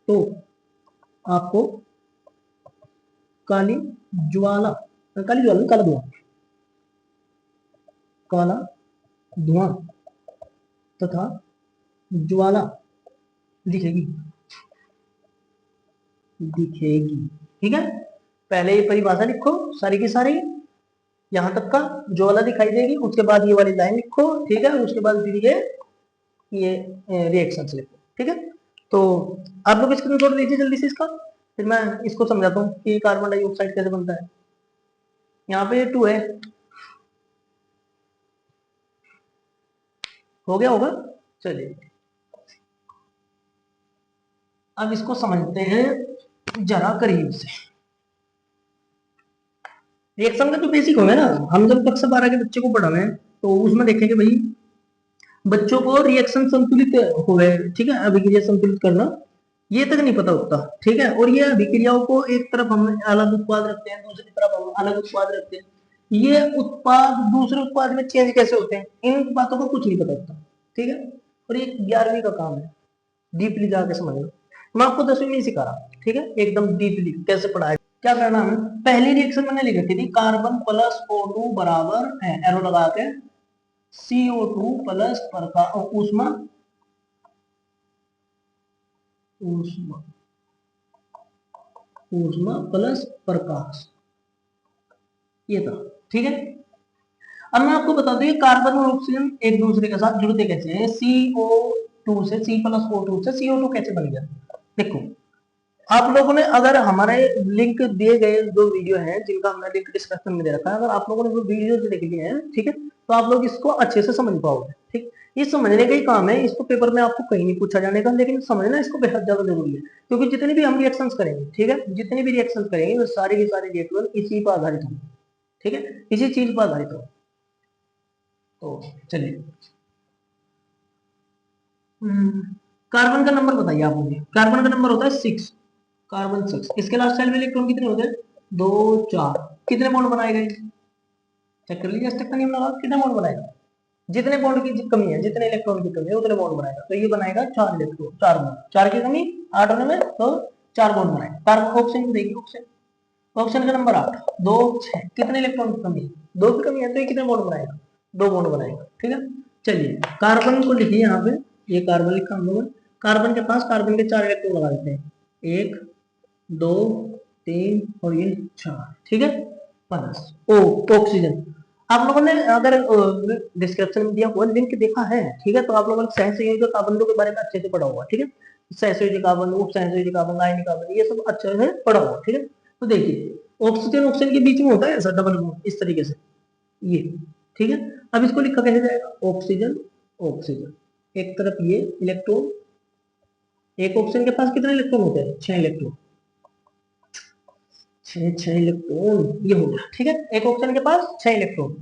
तो आपको काली ज्वाला, काला धुआं तथा ज्वाला दिखेगी, ठीक है। पहले ये परिभाषा लिखो सारी की सारी, यहां तक का ज्वाला दिखाई देगी, उसके बाद ये वाली लाइन लिखो, ठीक है, उसके बाद फिर ये रिएक्शन लिखो, ठीक है। तो आप लोग स्क्रीनशॉट लीजिए जल्दी से इसका, फिर मैं इसको समझाता हूँ कि कार्बन डाइऑक्साइड कैसे बनता है। यहाँ पे 2 है, हो गया होगा, चलिए अब इसको समझते हैं जरा करीब से। रिएक्शन का जो बेसिक होगा ना, हम जब कक्षा 12 के बच्चे को पढ़ा रहे हैं तो उसमें देखेंगे भाई बच्चों को रिएक्शन संतुलित हो गए, ठीक है, अभिक्रिया संतुलित करना ये तक नहीं पता होता, ठीक है। और ये अभिक्रियाओं को एक तरफ हम अलग उत्पाद रखते हैं, दूसरी तरफ हम अलग उत्पाद रखते हैं, ये उत्पाद दूसरे उत्पाद में चेंज कैसे होते हैं, इन बातों को कुछ नहीं पता होता, ठीक है। और ये 11वीं का काम है, डीपली जाके समझना। मैं आपको 10वीं में ही सिखा रहा, ठीक है, एकदम डीपली कैसे पढ़ाया। क्या करना है, पहली रिएक्शन मैंने लिख रखी थी, कार्बन प्लस O2 बराबर है एरो लगा के CO2 प्लस ऊष्मा ऊष्मा ऊष्मा प्लस प्रकाश, ये था, ठीक है। अब मैं आपको बता दूं, ये कार्बन और ऑक्सीजन एक दूसरे के साथ जुड़ते कैसे हैं, CO2 से, C+O2 से CO2 कैसे बन गया। देखो, आप लोगों ने अगर हमारे लिंक दिए गए जो वीडियो हैं जिनका हमने लिंक डिस्क्रिप्शन में दे रखा है, अगर आप लोगों ने वो वीडियो देख लिए हैं, ठीक है, तो आप लोग इसको अच्छे से समझ पाओगे। ठीक, ये समझने का ही काम है, इसको पेपर में आपको कहीं नहीं पूछा जाने का, लेकिन समझना इसको बेहद ज्यादा जरूरी है, क्योंकि जितनी भी हम रिएक्शंस करेंगे, ठीक है, जितनी भी रिएक्शंस करेंगे वो सारी की सारी रिएक्शन इसी पर आधारित होंगे, ठीक है, इसी चीज पर आधारित हो। तो चलिए, कार्बन का नंबर बताइए आप मुझे। कार्बन का नंबर होता है 6, कार्बन 6। इसके लास्ट साइड में इलेक्ट्रॉन कितने होते हैं, 2 4। कितने बॉन्ड बनाएगा, चेक कर लीजिए, स्टेप का नियम लगा, कितने बॉन्ड बनाएगा, जितने बॉन्ड की कमी है, जितने इलेक्ट्रॉन की कमी है उतने बॉन्ड बनाएगा। तो ये बनाएगा 4 इलेक्ट्रॉन, 4 बॉन्ड, 4 की कमी 8 होने में, तो 4 बॉन्ड बनाएगा। कार्बन ऑप्शन देखिए, ऑप्शन ऑप्शन का नंबर 8, 2 6। कितने इलेक्ट्रॉन की कमी है, 2 की कमी है, तो ये कितने बॉन्ड बनाएगा, 2 बॉन्ड बनाएगा। ठीक है, चलिए कार्बन को लिखिए यहाँ पे, ये कार्बन लिखा हम लोगों ने। कार्बन के पास कार्बन के 4 इलेक्ट्रॉन लगा देते हैं, 1 2 3 और ये 4, ठीक है। प्लस ओ ऑक्सीजन, आप लोगों ने अगर डिस्क्रिप्शन में दिया हुआ लिंक देखा है, ठीक है, तो आप लोगों ने सहसंयोजक कार्बनों के बारे में अच्छे से पढ़ा हुआ, ठीक है। सहसंयोजक कार्बन, उप सहसंयोजक कार्बन, आयनिक कार्बन, ये सब अच्छे से पढ़ा हुआ, ठीक है। तो देखिए, ऑक्सीजन ऑक्सीजन के बीच में होता है ऐसा डबल बॉन्ड इस तरीके से, ये, ठीक है। अब इसको लिखा कैसे जाएगा, ऑक्सीजन ऑक्सीजन, एक तरफ ये इलेक्ट्रॉन, एक ऑक्सीजन के पास कितने इलेक्ट्रॉन होते हैं, 6 इलेक्ट्रॉन, 6 इलेक्ट्रॉन, ये हो गया, ठीक है। एक ऑक्सीजन के पास 6 इलेक्ट्रॉन।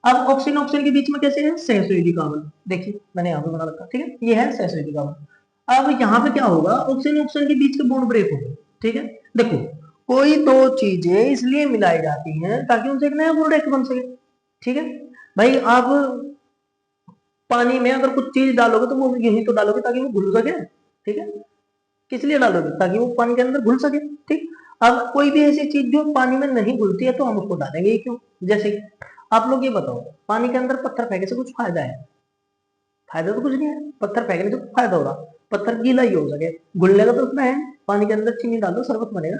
अब ऑक्सीजन ऑक्सीजन के बीच में कैसे है, सहसंयोजी कार्बन, देखिए मैंने यहाँ पे बना रखा, ठीक है, ये है सहसंयोजी कार्बन। अब यहाँ पे क्या होगा, ऑक्सीजन ऑक्सीजन के बीच के बॉन्ड ब्रेक होंगे, ठीक है। देखो, कोई दो चीजें इसलिए मिलाई जाती हैं ताकि उनसे एक नया प्रोडक्ट बन सके, ठीक है। भाई आप पानी में अगर कुछ चीज डालोगे तो वो यही तो डालोगे ताकि वो घुल सके, ठीक है। किस लिए डालोगे, ताकि वो पानी के अंदर घुल सके, ठीक। अब कोई भी ऐसी चीज जो पानी में नहीं घुलती है तो हम उसको डालेंगे क्यों, जैसे आप लोग ये बताओ, पानी के अंदर पत्थर फेंकने से कुछ फायदा है, फायदा तो कुछ नहीं है, पत्थर फेंकने से कुछ फायदा होगा, पत्थर गीला ही हो सके, घुलने का तो उसमें है, पानी के अंदर चीनी डाल दो शरबत बनेगा,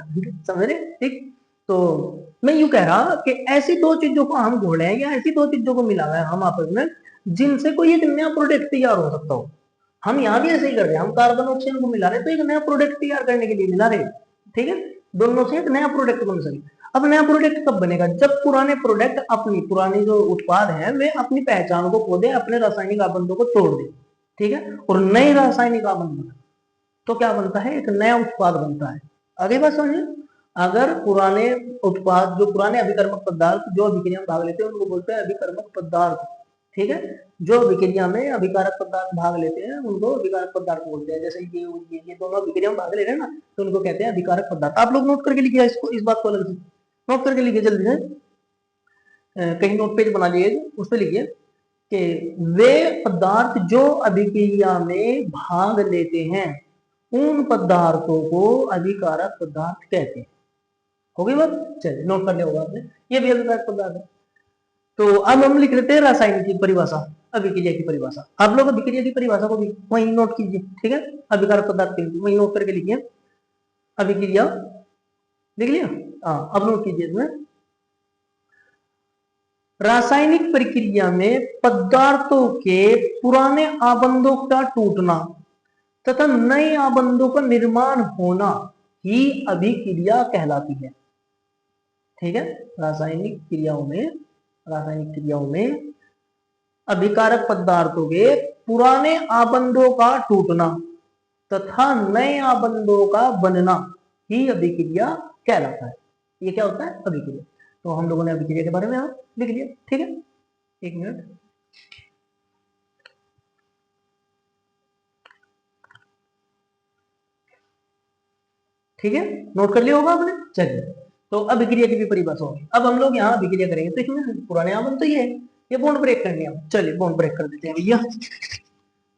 समझ रहे, ठीक। तो मैं यूं कह रहा कि ऐसी दो चीजों को हम घोले हैं या ऐसी दो चीजों को मिला है हम आपस में, जिनसे कोई एक नया प्रोडक्ट तैयार हो सकता हो। हम यहाँ भी ऐसे ही कर रहे हैं, हम कार्बन ऑक्सीजन को मिला रहे हैं तो एक नया प्रोडक्ट तैयार करने के लिए मिला रहे हैं, ठीक है। दोनों से एक नया प्रोडक्ट बन सके। अब नया प्रोडक्ट कब बनेगा, जब पुराने प्रोडक्ट अपनी पुरानी जो उत्पाद है वे अपनी पहचान को खो दे, अपने रासायनिक आबंधों को तोड़ दे, ठीक है, और नए रासायनिक आबंध बने, तो क्या बनता है, एक नया उत्पाद बनता है। आगे बात समझिए, अगर पुराने उत्पाद, जो पुराने अभिकर्मक पदार्थ जो अभिक्रिया में भाग लेते हैं उनको बोलते हैं अभिकर्मक पदार्थ, ठीक है। जो अभिक्रिया में अभिकारक पदार्थ भाग लेते हैं उनको अभिकारक पदार्थ बोलते हैं। जैसे ये दोनों अभिक्रिया में भाग ले रहे हैं ना, तो उनको कहते हैं अभिकारक पदार्थ। आप लोग नोट करके लिखिए इसको, इस बात को अलग से नोट करके लिखिए जल्दी से, कहीं नोट पेज बना लीजिए, उस पर लिखिए कि वे पदार्थ जो अभिक्रिया में भाग लेते हैं उन पदार्थों को अभिकारक पदार्थ कहते हैं। हो गई बात, चलिए नोट कर लिया होगा आपने, ये भी अभिकारक पदार्थ है। तो अब हम लिख लेते हैं रासायनिक की परिभाषा, अभिक्रिया की परिभाषा। आप लोग अभिक्रिया की परिभाषा को भी वहीं नोट कीजिए, ठीक है, अभिकारक पदार्थ के लिए वहीं नोट करके लिखिए, अभिक्रिया लिख लिया, हाँ अब नोट कीजिए इसमें, रासायनिक प्रक्रिया में पदार्थों के पुराने आबंधों का टूटना तथा नए आबंधों का निर्माण होना ही अभिक्रिया कहलाती है, ठीक है। रासायनिक क्रियाओं में अभिकारक पदार्थों के पुराने आबंधों का टूटना तथा नए आबंधों का बनना ही अभिक्रिया कहलाता है। ये क्या होता है, अभिक्रिया। तो हम लोगों ने अभिक्रिया के बारे में लिख लिया, ठीक है। एक मिनट, ठीक है, नोट कर लिया होगा आपने। चलिए, तो अभिक्रिया की भी परिभाषा होगी। अब हम लोग यहाँ अभिक्रिया करेंगे तो इसमें पुराने आबंध तो ये बॉन्ड ब्रेक करने हैं। चलिए बॉन्ड ब्रेक कर देते हैं भैया।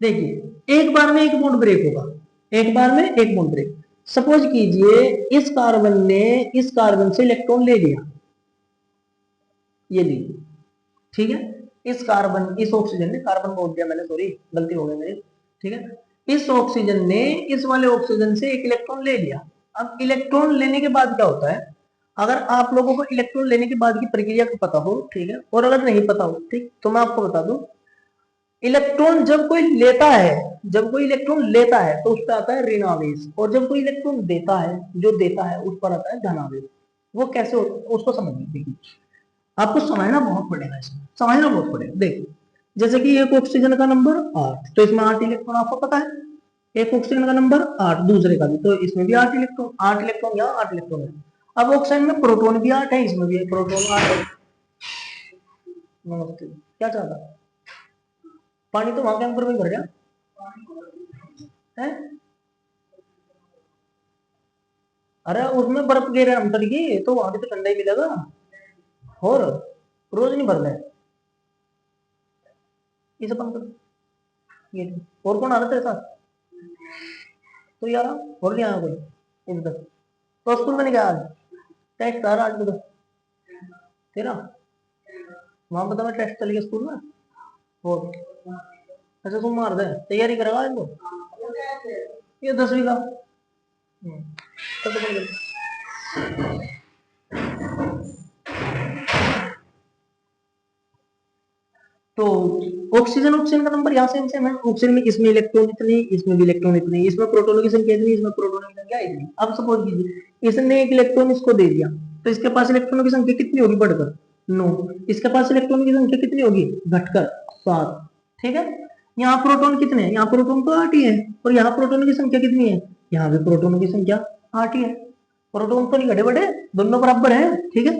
देखिए, एक बार में एक बॉन्ड ब्रेक होगा, एक बार में एक बॉन्ड ब्रेक। सपोज कीजिए इस कार्बन ने इस कार्बन से इलेक्ट्रॉन ले लिया, ये लीजिए, ठीक है। इस ऑक्सीजन ने, कार्बन बोल दिया मैंने, सॉरी गलती हो गई मेरी, ठीक है। इस ऑक्सीजन ने इस वाले ऑक्सीजन से एक इलेक्ट्रॉन ले लिया। अब इलेक्ट्रॉन लेने के बाद क्या होता है, अगर आप लोगों को इलेक्ट्रॉन लेने के बाद की प्रक्रिया को पता हो, ठीक है, और अगर नहीं पता हो, ठीक, तो मैं आपको बता दूं, इलेक्ट्रॉन जब कोई लेता है, जब कोई इलेक्ट्रॉन लेता है तो उस पर आता है ऋण आवेश, और जब कोई इलेक्ट्रॉन देता है, जो देता है उस पर आता है धन आवेश। वो कैसे होता है उसको समझिए। देखिए, आपको समझना बहुत पड़ेगा, इसमें समझना बहुत पड़ेगा। देखिए, जैसे कि एक ऑक्सीजन का नंबर 8, तो इसमें 8 इलेक्ट्रॉन आपको पता है। एक ऑक्सीजन का नंबर 8, दूसरे का भी, तो इसमें भी 8 इलेक्ट्रॉन, 8 इलेक्ट्रॉन यहाँ, 8 इलेक्ट्रॉन है। अब ऑक्सीजन में प्रोटॉन भी 8 है, इसमें भी प्रोटॉन 8 है। नमस्ते, क्या चाहता है? पानी तो वहां के अंदर में भर गया है। अरे उसमें बर्फ गिरे हम तरीके, तो वहां भी तो ठंडा ही मिलेगा। और रोज नहीं भरना है इसे पंप। ये और कौन आ रहा तेरे साथ? तो यार और नहीं आया कोई इधर? तो स्कूल में नहीं गया आज? टेस्ट था आज तो तेरा, वहां पता मैं टेस्ट चल गया स्कूल में। और अच्छा तुम मार दे, तैयारी करेगा आज तो? ये 10वीं का। तब तो बन गया। तो ऑक्सीजन, ऑक्सीजन का नंबर यहाँ सेम सेम है। ऑक्सीजन में इसमें इलेक्ट्रॉन इतने, इसमें भी इलेक्ट्रॉन इतने, इसमें प्रोटॉनों की संख्या इतनी, इसमें प्रोटॉनों की संख्या इतनी। अब सपोज कीजिए इसने एक इलेक्ट्रॉन इसको दे दिया, तो इसके पास इलेक्ट्रॉनों की संख्या कितनी होगी बढ़कर? 9। इसके पास इलेक्ट्रॉनों की संख्या कितनी होगी घटकर? 7। ठीक है। यहाँ प्रोटॉन कितने हैं? यहाँ प्रोटॉन तो 8 ही है, और यहाँ प्रोटॉनों की संख्या कितनी है? यहाँ भी प्रोटॉनों की संख्या 8 ही है। प्रोटॉन तो नहीं घटे बढ़े, दोनों बराबर है। ठीक है।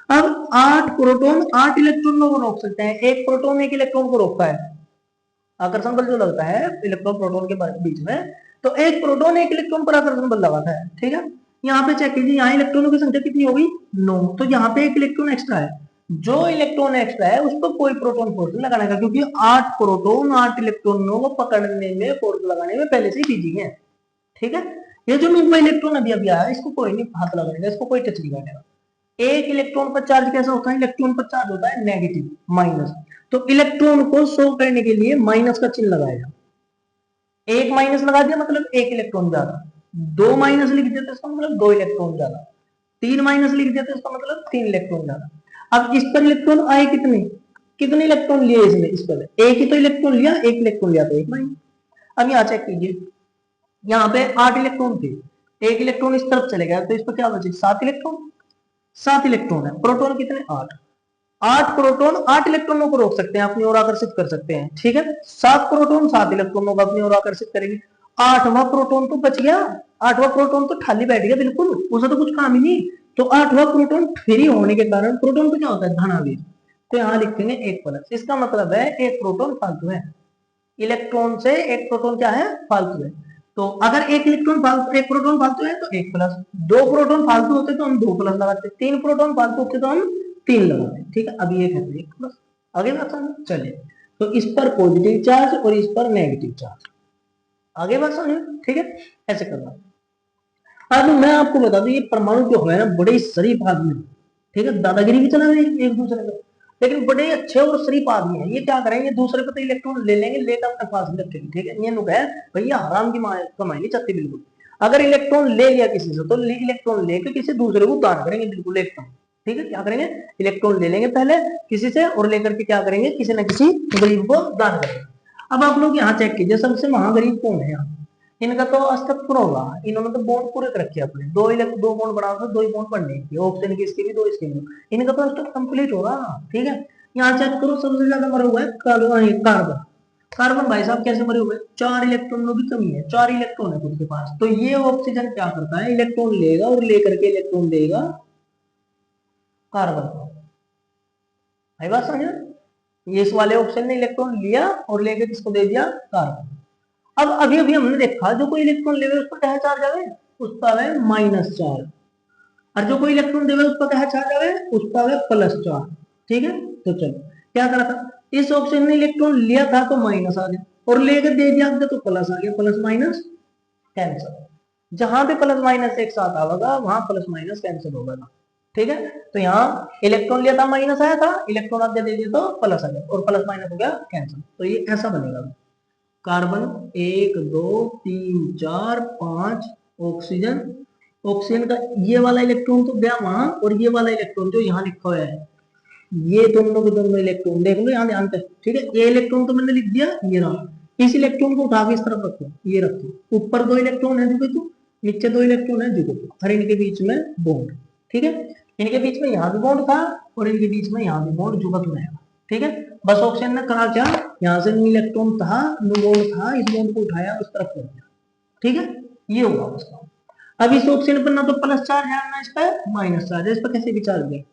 अब 8 प्रोटॉन 8 इलेक्ट्रॉनों को रोक सकते हैं, एक प्रोटॉन एक इलेक्ट्रॉन को रोकता है। आकर्षण बल जो लगता है इलेक्ट्रॉन प्रोटॉन के बीच में, तो एक प्रोटॉन एक इलेक्ट्रॉन पर आकर्षण बल लगाता है। ठीक है। यहाँ पे चेक कीजिए, यहाँ इलेक्ट्रॉनों की संख्या कितनी होगी? 9। तो यहाँ पे एक इलेक्ट्रॉन एक्स्ट्रा है, जो इलेक्ट्रॉन एक्स्ट्रा है उस पर कोई प्रोटॉन फोर्स नहीं लगाने का, क्योंकि 8 प्रोटॉन 8 इलेक्ट्रॉनों को पकड़ने में, फोर्स लगाने में पहले से ही बिजी है। ठीक है। ये जो नंबर इलेक्ट्रॉन अभी अभी आया, इसको कोई नहीं हाथ लगाएगा, इसको कोई टच नहीं करेगा। एक इलेक्ट्रॉन पर चार्ज कैसा होता है? इलेक्ट्रॉन पर चार्ज होता है नेगेटिव, माइनस। तो इलेक्ट्रॉन को शो करने के लिए माइनस का चिन्ह लगाएगा। एक माइनस लगा दिया मतलब एक इलेक्ट्रॉन ज्यादा, दो माइनस लिख दिया तो इसका मतलब दो इलेक्ट्रॉन ज्यादा, तीन माइनस लिख दिया तो इसका मतलब तीन इलेक्ट्रॉन ज्यादा। अब इस पर इलेक्ट्रॉन आए कितने? कितने इलेक्ट्रॉन लिए इसने? इस पर एक ही तो इलेक्ट्रॉन लिया, एक इलेक्ट्रॉन लिया तो एक माइनस। अब यहाँ चेक कीजिए, यहाँ पे 8 इलेक्ट्रॉन थे, एक इलेक्ट्रॉन इस तरफ चले गया, तो इस पर क्या बचे? 7 इलेक्ट्रॉन। 7 इलेक्ट्रॉन है, प्रोटॉन कितने? 8। 8 प्रोटॉन 8 इलेक्ट्रॉनों को रोक सकते हैं, अपनी ओर आकर्षित कर सकते हैं। ठीक है। 7 प्रोटॉन 7 इलेक्ट्रॉनों को अपनी ओर आकर्षित करेंगे। 8वां प्रोटॉन तो बच गया, 8वां प्रोटॉन तो खाली बैठ गया बिल्कुल, उसे तो कुछ काम ही नहीं। तो 8वां प्रोटॉन फ्री होने के कारण, प्रोटॉन को क्या होता है? धनावेश। तो यहाँ लिखेंगे 1 प्लस। इसका मतलब है एक प्रोटॉन फालतू है, इलेक्ट्रॉन से एक प्रोटॉन क्या है? फालतू है। तो अगर एक इलेक्ट्रॉन फालतू, एक प्रोटॉन फालतू है तो 1 प्लस, दो प्रोटॉन फालतू होते तो हम 2 प्लस लगाते, तीन प्रोटॉन फालतू होते तो हम 3 लगाते। ठीक है। अब ये कहते हैं 1 प्लस। आगे बात समझ चलिए, तो इस पर पॉजिटिव चार्ज और इस पर नेगेटिव चार्ज। आगे बात समझ, ठीक है, ऐसे करना। अब मैं आपको बता दूं, ये परमाणु जो है ना, बड़े शरीफ आदमी, ठीक है, दादागिरी भी चला रहे एक दूसरे पे, लेकिन बड़े अच्छे और शरीफ आदमी है। ये क्या करेंगे? दूसरे पे तो इलेक्ट्रॉन ले लेंगे, लेकर अपने पास में रखेंगे। ठीक है। ये लोग है भैया हराम की कमाई नहीं चाहती बिल्कुल। अगर इलेक्ट्रॉन ले लिया किसी से, तो इलेक्ट्रॉन लेकर किसी दूसरे को दान करेंगे, बिल्कुल एकदम। ठीक है। क्या करेंगे? इलेक्ट्रॉन ले लेंगे पहले किसी से, और लेकर के क्या करेंगे? किसी न किसी गरीब को दान करेंगे। अब आप लोग यहाँ चेक कीजिए, सबसे महागरीब कौन है यहाँ? इनका तो अस्तित्व पूरा होगा, इन्होंने तो बॉन्ड पूरे कर रखे अपने, दो बॉन्ड बना दो, दो ही बॉन्ड पढ़ने की, ऑक्सीजन की इसके भी, दो इसके भी, इनका तो अस्तित्व कंप्लीट होगा। ठीक है। यहाँ चेक करो, सबसे ज्यादा मरा हुआ है कार्बन। कार्बन भाई साहब कैसे मरे हुए? 4 इलेक्ट्रॉनों की कमी है, 4 इलेक्ट्रॉन है खुद के पास। तो ये ऑक्सीजन क्या करता है? इलेक्ट्रॉन लेगा और लेकर के इलेक्ट्रॉन देगा कार्बन को। भाई बात समझ, ये इस वाले ऑक्सीजन ने इलेक्ट्रॉन लिया और लेकर किसको दे दिया? कार्बन। अब अभी अभी हमने देखा, जो कोई इलेक्ट्रॉन लेवे उस पर क्या चार्ज आवे? उस पर है माइनस चार्ज। और जो कोई इलेक्ट्रॉन देवे उस पर क्या चार्ज आवे? उस पर है प्लस चार्ज। ठीक है। तो चलो क्या करा था, इस ऑप्शन ने इलेक्ट्रॉन लिया था तो माइनस आ गया, और लेकर दे दिया तो प्लस आ गया, प्लस माइनस कैंसिल। जहां पे प्लस माइनस एक साथ आएगा वहां प्लस माइनस कैंसिल होगा। ठीक है। तो यहाँ इलेक्ट्रॉन लिया था, माइनस आया था, इलेक्ट्रॉन आगे दे दिया तो प्लस आ गया, और प्लस माइनस हो गया कैंसिल। तो ये ऐसा बनेगा, कार्बन 1 2 3 4 5 ऑक्सीजन ऑक्सीजन का ये वाला इलेक्ट्रॉन तो गया वहां, और ये वाला इलेक्ट्रॉन जो यहाँ लिखा हुआ है, ये दोनों के दोनों इलेक्ट्रॉन देख लो यहाँ ध्यान से, ठीक है। ये इलेक्ट्रॉन तो मैंने लिख दिया, ये रहा। इस इलेक्ट्रॉन को उठा के इस तरफ रखो, ये रखो। ऊपर 2 इलेक्ट्रॉन है जुगे तो, नीचे 2 इलेक्ट्रॉन है जुगे तो, और इनके बीच में बॉन्ड, ठीक है। इनके बीच में यहाँ भी बॉन्ड था, और इनके बीच में यहाँ भी बॉन्ड जुगा तो रहेगा, ठीक है। बस ऑक्सीजन ने कहा क्या, यहाँ से न्यू इलेक्ट्रॉन था, न्यू बॉन्ड था, इस बॉन्ड को उठाया उस तरफ कर दिया, ठीक है। ये होगा उसका। अब इस ऑक्सीजन पर ना तो प्लस चार्ज है ना इस पर माइनस चार्ज है, इस पर कैसे भी चार्ज है।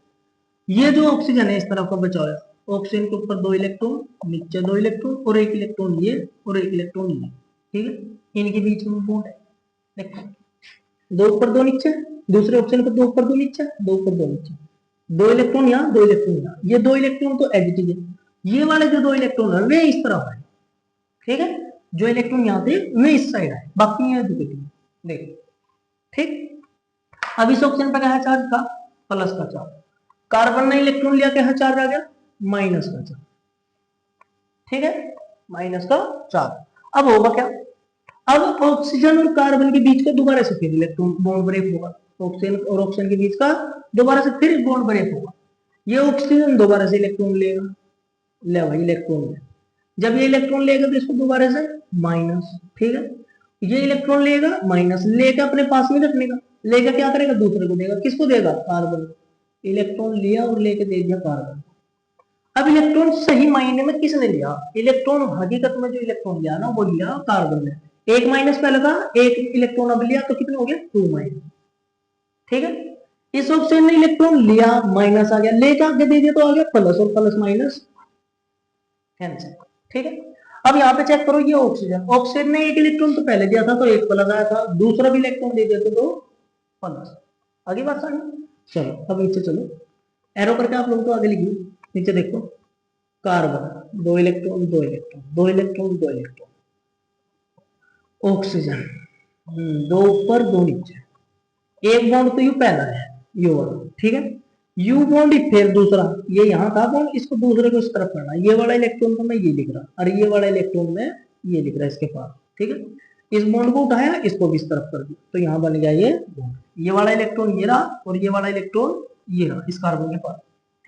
ये जो ऑक्सीजन है इस तरफ का बचा हुआ है, ऑक्सीजन के ऊपर 2 इलेक्ट्रॉन, नीचे 2 इलेक्ट्रॉन, और 1 इलेक्ट्रॉन ये और 1 इलेक्ट्रॉन ये, ठीक है। इनके बीच में बॉन्ड है, देखो 2 ऊपर 2 नीचे, दूसरे ऑक्सीजन पर 2 ऊपर 2 नीचे, 2 ऊपर 2 नीचे, 2 इलेक्ट्रॉन यहाँ, 2 इलेक्ट्रॉन यहाँ। ये 2 इलेक्ट्रॉन तो एडिटिव है, ये वाले जो 2 इलेक्ट्रॉन है वे इस तरफ है, ठीक है। जो इलेक्ट्रॉन यहाँ थे वे इस साइड है, बाकी ये देखो, ठीक। अब इस ऑक्सीजन पर क्या है चार्ज का, प्लस का चार्ज। कार्बन ने इलेक्ट्रॉन लिया, क्या चार्ज आ गया, माइनस का चार्ज, ठीक है, माइनस का चार्ज। अब होगा क्या, अब ऑक्सीजन और कार्बन के बीच का दोबारा से फिर इलेक्ट्रॉन बॉन्ड ब्रेक होगा, ऑक्सीजन और ऑक्सीजन के बीच का दोबारा से फिर बॉन्ड ब्रेक होगा। ये ऑक्सीजन दोबारा से इलेक्ट्रॉन लेगा, ले भाई इलेक्ट्रॉन ले, जब ये इलेक्ट्रॉन लेगा तो इसको दोबारा से माइनस, ठीक है। ये इलेक्ट्रॉन लेगा, माइनस लेगा अपने पास में रखने का, लेगा क्या करेगा, दूसरे को देगा, किसको देगा, कार्बन। इलेक्ट्रॉन लिया और लेके दे दिया कार्बन। अब इलेक्ट्रॉन सही मायने में किसने लिया, इलेक्ट्रॉन हकीकत में जो इलेक्ट्रॉन लिया ना वो लिया कार्बन ने। 1 माइनस पहले था, 1 इलेक्ट्रॉन अब लिया तो कितने हो गया, 2 माइनस, ठीक है। इस ऑक्सीजन ने इलेक्ट्रॉन लिया, माइनस आ गया, लेकर आगे दे दिया तो आ गया प्लस, और प्लस माइनस कैंसिल, ठीक है। अब यहाँ पे चेक करो, ये ऑक्सीजन, ऑक्सीजन ने 1 इलेक्ट्रॉन तो पहले दिया था तो 1 प्लस आया था, दूसरा भी इलेक्ट्रॉन दे दिया तो प्लस, आगे बात समझ। चलो अब नीचे चलो, एरो करके आप लोग तो आगे लिखिए, नीचे देखो, carbon 2 electron 2 electron 2 electron 2 electron, oxygen 2 ऊपर 2 नीचे, एक बॉन्ड तो यू पहला है, यू वाला, ठीक है। यू बॉन्ड फिर दूसरा, ये यहाँ था बॉन्ड, इसको दूसरे को इस तरफ करना, ये वाला इलेक्ट्रॉन को मैं ये लिख रहा, और ये वाला इलेक्ट्रॉन में ये लिख रहा है इसके पास, ठीक है। इस बॉन्ड को उठाया, इसको भी इस तरफ कर दिया, तो यहाँ बन गया ये बॉन्ड, ये वाला इलेक्ट्रॉन ये रहा, और ये वाला इलेक्ट्रॉन ये रहा इस कार्बन के पास,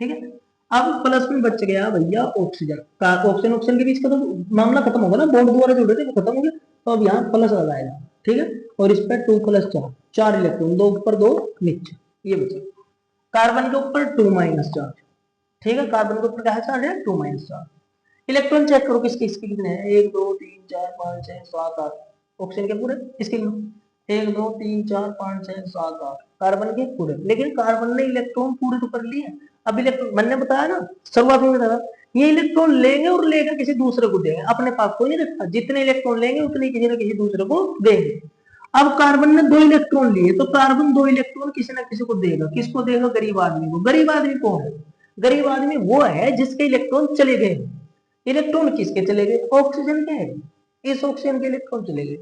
ठीक है। अब प्लस में बच गया भैया ऑक्सीजन, ऑक्सीजन ऑक्सीजन के बीच का तो मामला खत्म होगा ना, बॉन्ड द्वारा जुड़े थे वो खत्म हो गया, तो अब यहाँ प्लस लगाएगा, ठीक है। और इस पर 2 प्लस 4 इलेक्ट्रॉन, 2 ऊपर 2 नीचे, ये बचा। कार्बन के ऊपर 2 माइनस चार्ज, ठीक है, कार्बन के ऊपर क्या चार्ज है, 2 माइनस चार्ज। इलेक्ट्रॉन चेक करो किसके इसके कितने हैं, 1 2 3 4 5 6 7 8, ऑक्सीजन के पूरे, इसके 1 2 3 4 5 6 7 8, कार्बन के पूरे। लेकिन कार्बन ने इलेक्ट्रॉन पूरे तो कर लिए, अब इलेक्ट्रॉन मैंने बताया ना शुरुआत में बताया, ये इलेक्ट्रॉन लेंगे और लेकर किसी दूसरे को देंगे, अपने पास कोई नहीं रखता, जितने इलेक्ट्रॉन लेंगे उतने किसी न किसी दूसरे को देंगे। अब कार्बन ने 2 इलेक्ट्रॉन लिए, तो कार्बन 2 इलेक्ट्रॉन किसी ना किसी को देगा, किसको देगा, गरीब आदमी को। गरीब आदमी कौन है, गरीब आदमी वो है जिसके इलेक्ट्रॉन चले गए। इलेक्ट्रॉन किसके चले गए, ऑक्सीजन के, इस ऑक्सीजन के इलेक्ट्रॉन चले गए,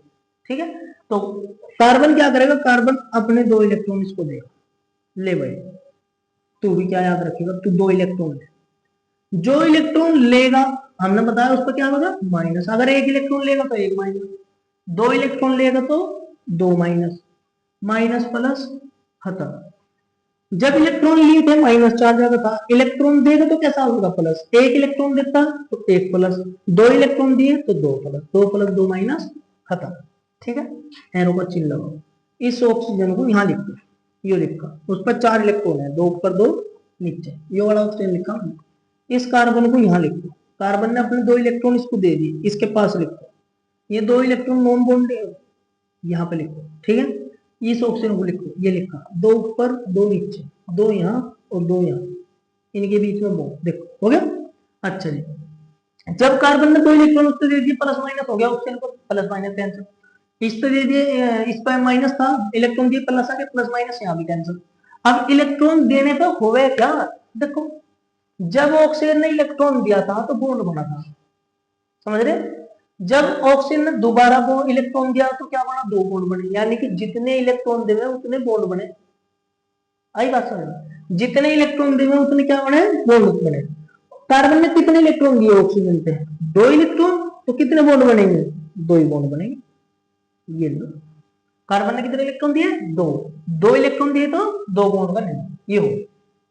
ठीक है। तो कार्बन क्या करेगा, कार्बन अपने 2 इलेक्ट्रॉन इसको देगा, ले भाई तू भी क्या याद रखेगा, तू 2 इलेक्ट्रॉन ले, जो इलेक्ट्रॉन लेगा हमने बताया उस पर क्या होगा, माइनस। अगर 1 इलेक्ट्रॉन लेगा तो 1 माइनस, 2 इलेक्ट्रॉन लेगा तो 2 माइनस, माइनस प्लस खत्म। जब इलेक्ट्रॉन लिए थे माइनस चार्ज आता था, इलेक्ट्रॉन देगा तो कैसा होगा, प्लस। 1 इलेक्ट्रॉन देता तो 1 प्लस, 2 इलेक्ट्रॉन दिए तो 2 प्लस, 2 प्लस 2 माइनस खत्म, ठीक है। एरो का चिन्ह लगाओ, इस ऑक्सीजन को यहाँ लिखो, ये लिखा, उस पर 4 इलेक्ट्रॉन है, 2 ऊपर 2 नीचे, ये वाला ऑक्सीजन लिखा। इस कार्बन को यहाँ लिखो, कार्बन ने अपने 2 इलेक्ट्रॉन इसको दे दिए, इसके पास लिखो, ये 2 इलेक्ट्रॉन नॉन बॉन्ड यहाँ पे लिखो, ठीक है। इस ऑक्सीजन को लिखो, ये लिखा, 2 ऊपर 2 नीचे, 2 यहाँ और 2 यहाँ, इनके बीच में बॉन्ड, देखो हो गया। अच्छा जी, जब कार्बन ने 2 इलेक्ट्रॉन उसको दे दिए, प्लस माइनस हो गया ऑक्सीजन को, प्लस माइनस कैंसिल, इस पे दे दिए, इस पर माइनस था, इलेक्ट्रॉन दिए प्लस आ गया, प्लस माइनस यहाँ भी कैंसिल। अब इलेक्ट्रॉन देने पर होवे क्या, देखो जब ऑक्सीजन ने इलेक्ट्रॉन दिया था तो बॉन्ड बना था, समझ रहे। जब ऑक्सीजन ने दोबारा इलेक्ट्रॉन दिया तो क्या बना, 2 बॉन्ड बने, यानी कि जितने इलेक्ट्रॉन देवे उतने बॉन्ड बने। आई बात समझ, जितने इलेक्ट्रॉन देवे उतने क्या बने, बॉन्ड बने। कार्बन ने कितने इलेक्ट्रॉन दिए ऑक्सीजन पे, 2 इलेक्ट्रॉन, तो कितने बॉन्ड बनेंगे, 2 ही बॉन्ड बनेंगे, ये लो। कार्बन ने कितने इलेक्ट्रॉन दिए? दो। दो इलेक्ट्रॉन दिए तो दो बॉन्ड का नहीं, ये हो।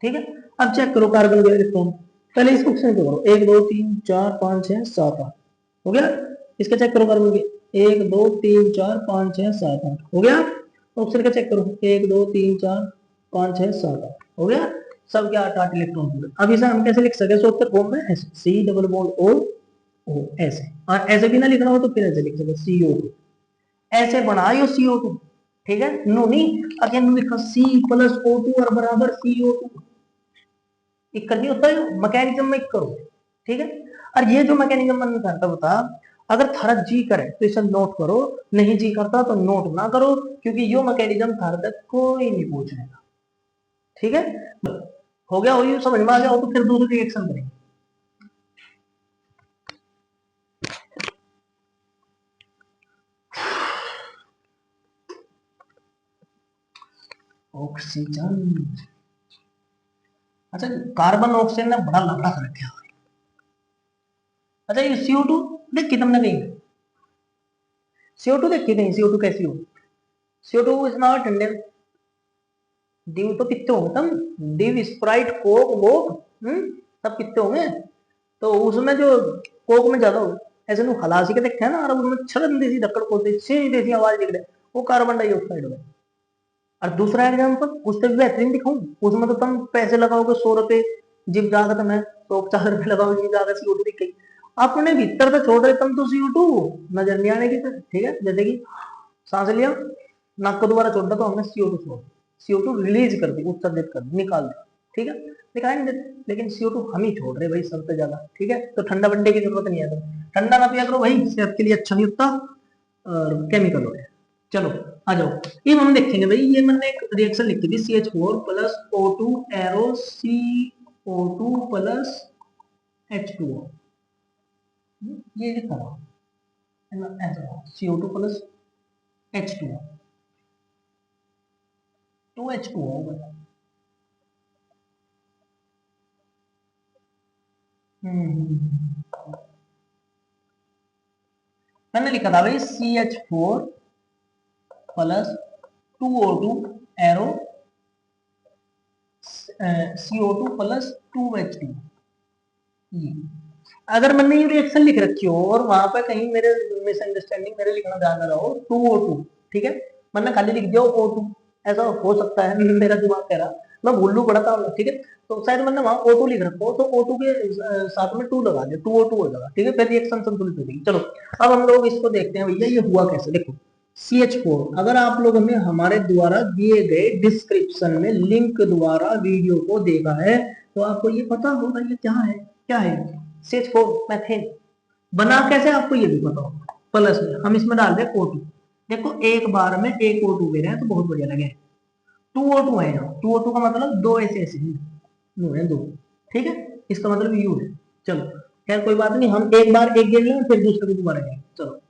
ठीक है, अब चेक करो कार्बन के इलेक्ट्रॉन। पहले इस ऑप्शन पे करो, 1 2 3 4 5 6 7 8 हो गया। इसका चेक करो कार्बन के, 1 2 3 4 5 6 7 8 हो गया। ऑप्शन का चेक करो, 1 2 3 4 5 6 7 8 हो गया। सब के 8 8 इलेक्ट्रॉन पूरे। अब इसे हम कैसे लिख सकते हैं शॉर्टकट फॉर्म में? ऐसे सी डबल बॉन्ड ओ ऐसे, और ऐसे भी ना लिखना हो तो फिर ऐसे लिख सकते CO2, ऐसे बनाओ CO2। ठीक है, नो नहीं अगेन लिखो C प्लस O2 और बराबर CO2, एक करनी होता है मैकेनिज्म में करो। ठीक है, और ये जो मैकेनिज्म मैंने करता बता, अगर थारा जी करे तो इसे नोट करो, नहीं जी करता तो नोट ना करो, क्योंकि यो मैकेनिज्म थारा तक कोई नहीं पूछेगा। ठीक है, हो गया, हो समझ में आ गया हो तो फिर दूसरी रिएक्शन करेंगे। ऑक्सीजन, अच्छा कार्बन ऑक्सीजन ने बड़ा लफड़ा कर रखा है। अच्छा ये CO2 देख तुमने कहीं, CO2 देखी कहीं? CO2 कैसी हो? CO2 is not Indian. Div तो कितने होंगे तुम, डिव स्प्राइट कोक वोक सब कितने होंगे? तो उसमें जो कोक में ज्यादा हो, ऐसे नु हलासी के देखते हैं ना, और उसमें छलन देसी धक्कड़ को देसी आवाज निकले, वो कार्बन डाइऑक्साइड हो। और दूसरा एग्जाम्पल उससे भी बेहतरीन दिखाऊं, उसमें तो तुम पैसे लगाओगे 100 रुपए, जिम जाकर तुम्हें 104 रुपए लगाओ, जिम जाकर CO2 दिख गई। अपने भीतर तो छोड़ रहे तुम तो CO2 नजर नहीं आने की। ठीक है, जैसे कि सांस लिया, नाक को दोबारा छोड़ दो तो हमने CO2 छोड़, CO2 रिलीज कर दी, उत्सर्जित कर दी, निकाल दी। ठीक है, दिखाई नहीं देते, लेकिन CO2 हम ही छोड़ रहे भाई सबसे ज्यादा। ठीक है, तो ठंडा बनने की जरूरत नहीं है, तो ठंडा ना पिया करो भाई, सेहत के लिए अच्छा नहीं होता और केमिकल हो गया। चलो आ जाओ, ये हम देखेंगे भाई, ये मैंने एक रिएक्शन लिखी थी CH4 plus O2 arrow CO2 plus H2O, ये लिखा था ऐसा, CO2 प्लस H2O, 2H2O होगा। मैंने लिखा था भाई CH4 plus 2O2 arrow CO2 plus 2H2। अगर मैंने ये रिएक्शन लिख रखी हो और वहां पर कहीं मेरे मिसअंडरस्टैंडिंग, मेरे लिखना ध्यान ना रहो 2O2, ठीक है, मैंने खाली लिख दिया O2, ऐसा हो सकता है मेरा दिमाग कह रहा, मैं भूलू पड़ा था। ठीक है, तो शायद मैंने वहां O2 लिख रखा हो, तो O2 के साथ में 2 लगा दिया, 2O2 हो जाएगा। ठीक है, फिर रिएक्शन संतुलित हो जाएगी। चलो अब हम लोग इसको देखते हैं भैया ये हुआ कैसे। देखो CH4, अगर आप लोगों ने हमारे द्वारा दिए गए डिस्क्रिप्शन में लिंक द्वारा वीडियो को देखा है तो आपको ये पता होगा ये क्या है। क्या है? CH4 methane. बना कैसे आपको ये भी पता होगा। प्लस में हम इसमें डाल दें O2, देखो एक बार में एक O2 ले रहे हैं तो बहुत बढ़िया लगे। 2O2 है यहाँ, 2O2 का मतलब दो ऐसे ऐसे है, दो। ठीक है, इसका मतलब U है। चलो खैर कोई बात नहीं, हम एक बार एक गिन लें फिर दूसरे को दोबारा गिन। चलो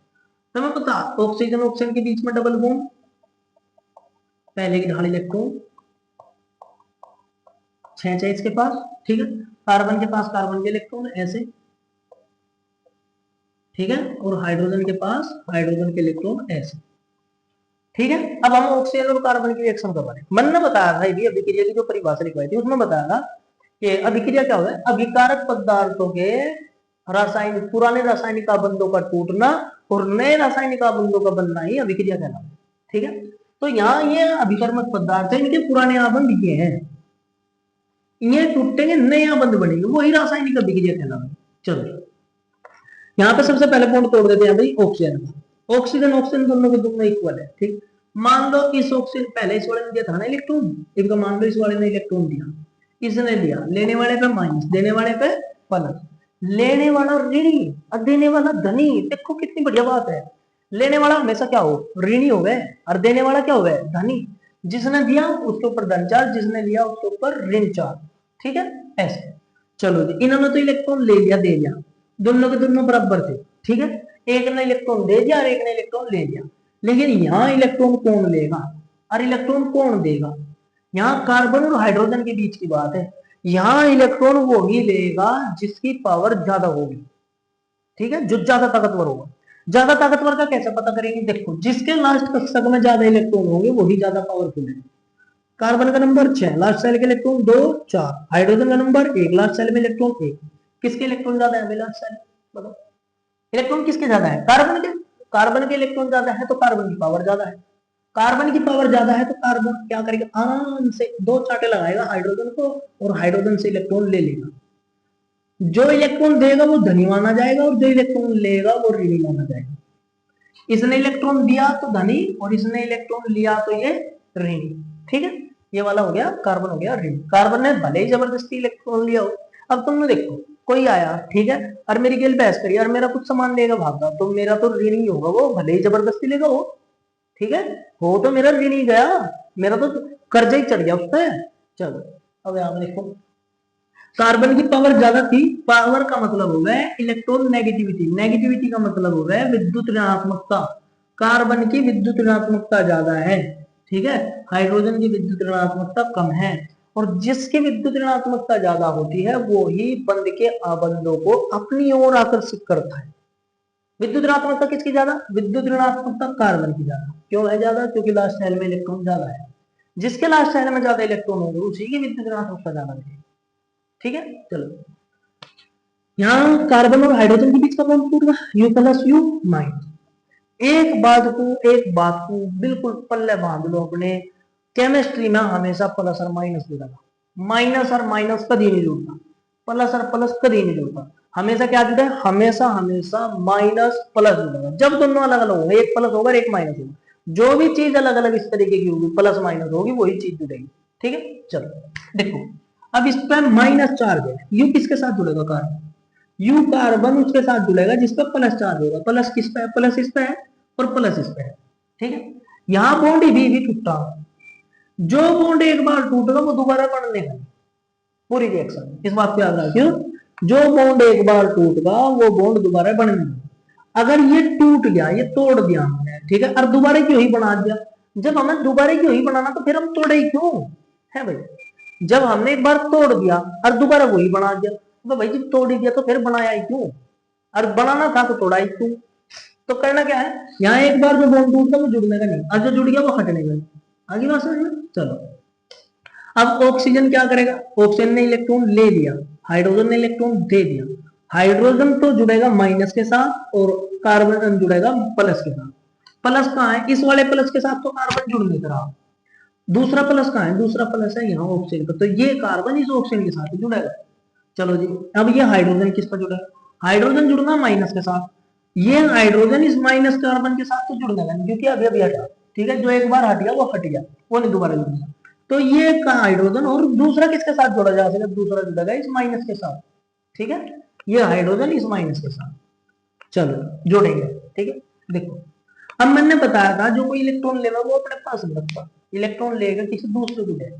तो मैं पता, ऑक्सीजन ऑक्सीजन के बीच में डबल बॉन्ड, पहले की ढाल इलेक्ट्रॉन 6 इसके पास। ठीक है, कार्बन के पास कार्बन के इलेक्ट्रॉन ऐसे। ठीक है, और हाइड्रोजन के पास हाइड्रोजन के इलेक्ट्रॉन ऐसे। ठीक है, अब हम ऑक्सीजन और कार्बन की रिएक्शन कर रहे हैं। मैंने बताया था ये अभिक्रिया की जो परिभाषा लिखवाई थी, उसमें बताया था कि अभिक्रिया क्या होता है, अभिकारक पदार्थों के रासायनिक पुराने रासायनिक आबंधों का टूटना और नए रासायनिक आबंधों का बनना ही अभिक्रिया कहलाता है। ठीक है, तो यहाँ ये अभिकर्मक पदार्थ है, इनके पुराने आबंध ये हैं, ये टूटेंगे नए आबंध बनेंगे, वही रासायनिक अभिक्रिया कहलाएंगे। चलो यहाँ पे सबसे पहले बॉन्ड तोड़ देते हैं भाई ऑक्सीजन का। ऑक्सीजन ऑक्सीजन दोनों के दोनों इक्वल है। ठीक, मान लो इस ऑक्सीजन पहले इस वाले ने दिया था ना इलेक्ट्रॉन, इनका मान लो इस वाले ने इलेक्ट्रॉन दिया, इसने दिया, लेने वाले पे माइनस, देने वाले पे प्लस। लेने वाला ऋणी और देने वाला धनी, देखो कितनी बढ़िया बात है। लेने वाला हमेशा क्या हो, ऋणी हो गए, और देने वाला क्या हो गए, धनी। जिसने दिया उसके ऊपर धन चार्ज, जिसने लिया उसके ऊपर ऋण चार्ज। ठीक है, ऐसे। चलो जी, इन्होंने तो इलेक्ट्रॉन ले लिया, दे दिया, दोनों के दोनों बराबर थे। ठीक है, एक ने इलेक्ट्रॉन दे दिया और एक ने इलेक्ट्रॉन ले लिया, लेकिन यहाँ इलेक्ट्रॉन कौन लेगा और इलेक्ट्रॉन कौन देगा? यहाँ कार्बन और हाइड्रोजन के बीच की बात है। यहाँ इलेक्ट्रॉन वो ही लेगा जिसकी पावर ज्यादा होगी। ठीक है, जो ज्यादा ताकतवर होगा। ज्यादा ताकतवर का कैसे पता करेंगे? देखो, जिसके लास्ट कक्षक में ज्यादा इलेक्ट्रॉन होंगे वही ज्यादा पावरफुल है। कार्बन का नंबर 6, लास्ट सेल के इलेक्ट्रॉन 2 4, हाइड्रोजन का नंबर 1, लास्ट सेल में इलेक्ट्रॉन 1। किसके इलेक्ट्रॉन ज्यादा है लास्ट सेल? बताओ, इलेक्ट्रॉन किसके ज्यादा है? कार्बन के। कार्बन के इलेक्ट्रॉन ज्यादा है तो कार्बन की पावर ज्यादा है। कार्बन की पावर ज्यादा है तो कार्बन क्या करेगा? आराम से दो चांटे लगाएगा हाइड्रोजन को और हाइड्रोजन से इलेक्ट्रॉन ले लेगा। जो इलेक्ट्रॉन देगा वो धनी माना जाएगा और जो इलेक्ट्रॉन लेगा वो ऋणी माना जाएगा। इसने इलेक्ट्रॉन दिया तो धनी और इसने इलेक्ट्रॉन लिया तो ये ऋणी। ठीक है, ये वाला हो गया कार्बन, हो गया ऋणी। कार्बन ने भले ही जबरदस्ती इलेक्ट्रॉन लिया हो। अब तुमने देखो, कोई आया, ठीक है, और मेरी गेल बहस करी और मेरा कुछ सामान लेगा भागा, तो मेरा तो ऋणी होगा वो, भले ही जबरदस्ती लेगा वो। ठीक है, हो तो मेरा ऋणी गया, मेरा तो कर्जा ही चढ़ गया उस पर। चलो अब यहां देखो, कार्बन की पावर ज्यादा थी। पावर का मतलब हो गया इलेक्ट्रॉन नेगेटिविटी, नेगेटिविटी का मतलब हो गया विद्युत ऋणात्मकता। कार्बन की विद्युत ऋणात्मकता ज्यादा है, ठीक है, हाइड्रोजन की विद्युत ऋणात्मकता कम है। और जिसकी विद्युत ऋणात्मकता ज्यादा होती है वो ही बंध के आबंधों को अपनी ओर आकर्षित करता है। विद्युत ऋणात्मकता किसकी ज्यादा? विद्युत ऋणात्मकता कार्बन की ज्यादा। क्यों है ज्यादा? क्योंकि लास्ट सेल में इलेक्ट्रॉन ज्यादा है। जिसके लास्ट सेल में ज्यादा इलेक्ट्रॉन होंगे उसी की विद्युत ऋणात्मकता ज्यादा है। ठीक है, चलो यहाँ कार्बन और हाइड्रोजन के बीच का बॉन्ड टूट गया, यू प्लस यू माइनस। एक बात को बिल्कुल पल्ले बांध लो अपने, केमिस्ट्री में हमेशा प्लस और माइनस जुड़ेगा। माइनस और माइनस कभी नहीं जुड़ता, प्लस और प्लस कभी नहीं जुड़ता। हमेशा क्या जुड़े? हमेशा हमेशा माइनस प्लस जुड़ेगा। जब दोनों अलग अलग होंगे, एक प्लस होगा एक माइनस होगा, जो भी चीज अलग अलग इस तरीके की होगी प्लस माइनस होगी वही चीज जुड़ेगी। ठीक है, चलो देखो, अब इस पर माइनस चार्ज है, यू किसके साथ जुड़ेगा? कार्बन। यू कार्बन उसके साथ जुड़ेगा जिस पर प्लस चार्ज होगा। प्लस किस पे है? प्लस इस पे है और प्लस इस पे है। ठीक है, यहां बॉन्ड भी टूटा। जो बॉन्ड एक बार टूटेगा वो दोबारा बनने का पूरी रिएक्शन, इस बात को याद रखियो। जो बॉन्ड एक बार टूटेगा वो बॉन्ड दोबारा बनने का। अगर ये टूट गया, ये तोड़ दिया हमने, ठीक है, और दोबारा क्यों ही बना दिया? जब हमें दोबारा क्यों ही बनाना तो फिर हम तोड़े ही क्यों है भाई? जब हमने एक बार तोड़ दिया और दोबारा वही बना दिया तो भाई जब तोड़ ही दिया तो फिर बनाया ही क्यों? और बनाना था तो तोड़ा ही क्यों? तो करना क्या है, यहाँ एक बार जो बॉन्ड टूटता वो जुड़ने का नहीं, और जो जुड़ गया वो हटने का। आगे बात समझ में? चलो अब ऑक्सीजन क्या करेगा? ऑक्सीजन ने इलेक्ट्रॉन ले लिया, हाइड्रोजन ने इलेक्ट्रॉन दे दिया। हाइड्रोजन तो जुड़ेगा माइनस के साथ और कार्बन जुड़ेगा प्लस के साथ। प्लस कहाँ है? इस वाले प्लस के साथ तो कार्बन जुड़ नहीं रहा। दूसरा प्लस कहाँ है? दूसरा प्लस है यहाँ ऑक्सीजन का, तो ये कार्बन इस ऑक्सीजन के साथ जुड़ेगा। चलो जी, अब ये हाइड्रोजन किस पर जुड़ेगा? हाइड्रोजन जुड़ना माइनस के साथ, ये हाइड्रोजन इस माइनस कार्बन के साथ तो जुड़ने का, क्योंकि अभी अभी हटा, ठीक है, जो एक बार हट गया वो हट गया, वो नहीं दोबारा जुड़ेगा। तो ये का हाइड्रोजन और दूसरा किसके साथ जोड़ा जा सकता है? दूसरा जुड़ेगा इस माइनस के साथ। ठीक है, ये हाइड्रोजन इस माइनस के साथ, चलो जोड़ेंगे। ठीक है, देखो अब मैंने बताया था जो कोई इलेक्ट्रॉन लेगा वो अपने पास रखता, इलेक्ट्रॉन लेगा किसी दूसरे को देगा।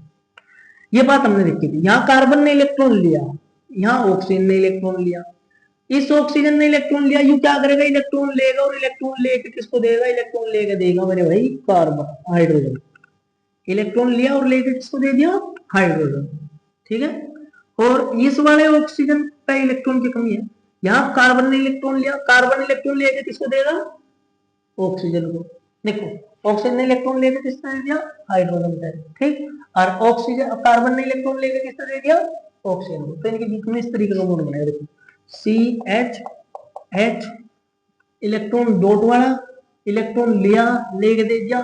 ये बात हमने देखी थी। यहाँ कार्बन ने इलेक्ट्रॉन लिया, यहाँ ऑक्सीजन ने इलेक्ट्रॉन लिया। इस ऑक्सीजन ने इलेक्ट्रॉन लिया, यू क्या करेगा? इलेक्ट्रॉन लेगा और इलेक्ट्रॉन लेके किसको देगा? इलेक्ट्रॉन लेके देगा मेरे भाई कार्बन, हाइड्रोजन। इलेक्ट्रॉन लिया और लेके किसको दे दिया? हाइड्रोजन। ठीक है, और इस वाले ऑक्सीजन का इलेक्ट्रॉन की कमी है, यहाँ कार्बन ने इलेक्ट्रॉन लिया, कार्बन इलेक्ट्रॉन लेके किसको देगा? ऑक्सीजन को। देखो ऑक्सीजन ने इलेक्ट्रॉन लेके किसने दे दिया? हाइड्रोजन को। ठीक, और ऑक्सीजन कार्बन ने इलेक्ट्रॉन लेके किसने दे दिया? ऑक्सीजन को। तो इनके बीच में इस तरीके का बॉन्ड बनाया, देखो CH इलेक्ट्रॉन डॉट वाला, इलेक्ट्रॉन लिया, लेके दे दिया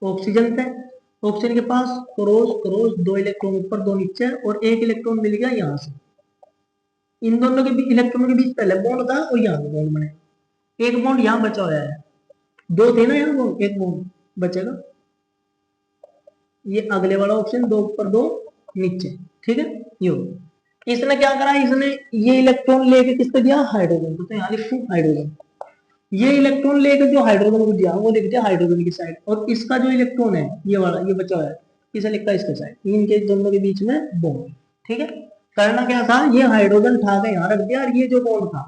ऑक्सीजन पे, ऑक्सीजन के पास क्रॉस क्रॉस, दो इलेक्ट्रॉन ऊपर दो नीचे और एक इलेक्ट्रॉन मिल गया यहाँ से। इन दोनों के बीच, इलेक्ट्रॉनों के बीच पहले बॉन्ड था और यहाँ पे बॉन्ड बने, एक बॉन्ड यहाँ बचा हुआ है, दो थे ना यहाँ बॉन्ड, एक बॉन्ड बचेगा, ये अगले वाला ऑप्शन, दो ऊपर दो नीचे। ठीक है, ये इसने क्या करा? इसने ये इलेक्ट्रॉन लेके किसको दिया? हाइड्रोजन को। तो यहाँ लिखूं हाइड्रोजन, ये इलेक्ट्रॉन लेकर जो हाइड्रोजन को दिया वो लिख दिया हाइड्रोजन की साइड, और इसका जो इलेक्ट्रॉन है ये वाला, ये बचा हुआ है, इसे लिखा इसके साइड, इनके दोनों के बीच में बॉन्ड। ठीक है, करना क्या था? ये हाइड्रोजन उठा के यहाँ रख दिया और ये जो बॉन्ड था,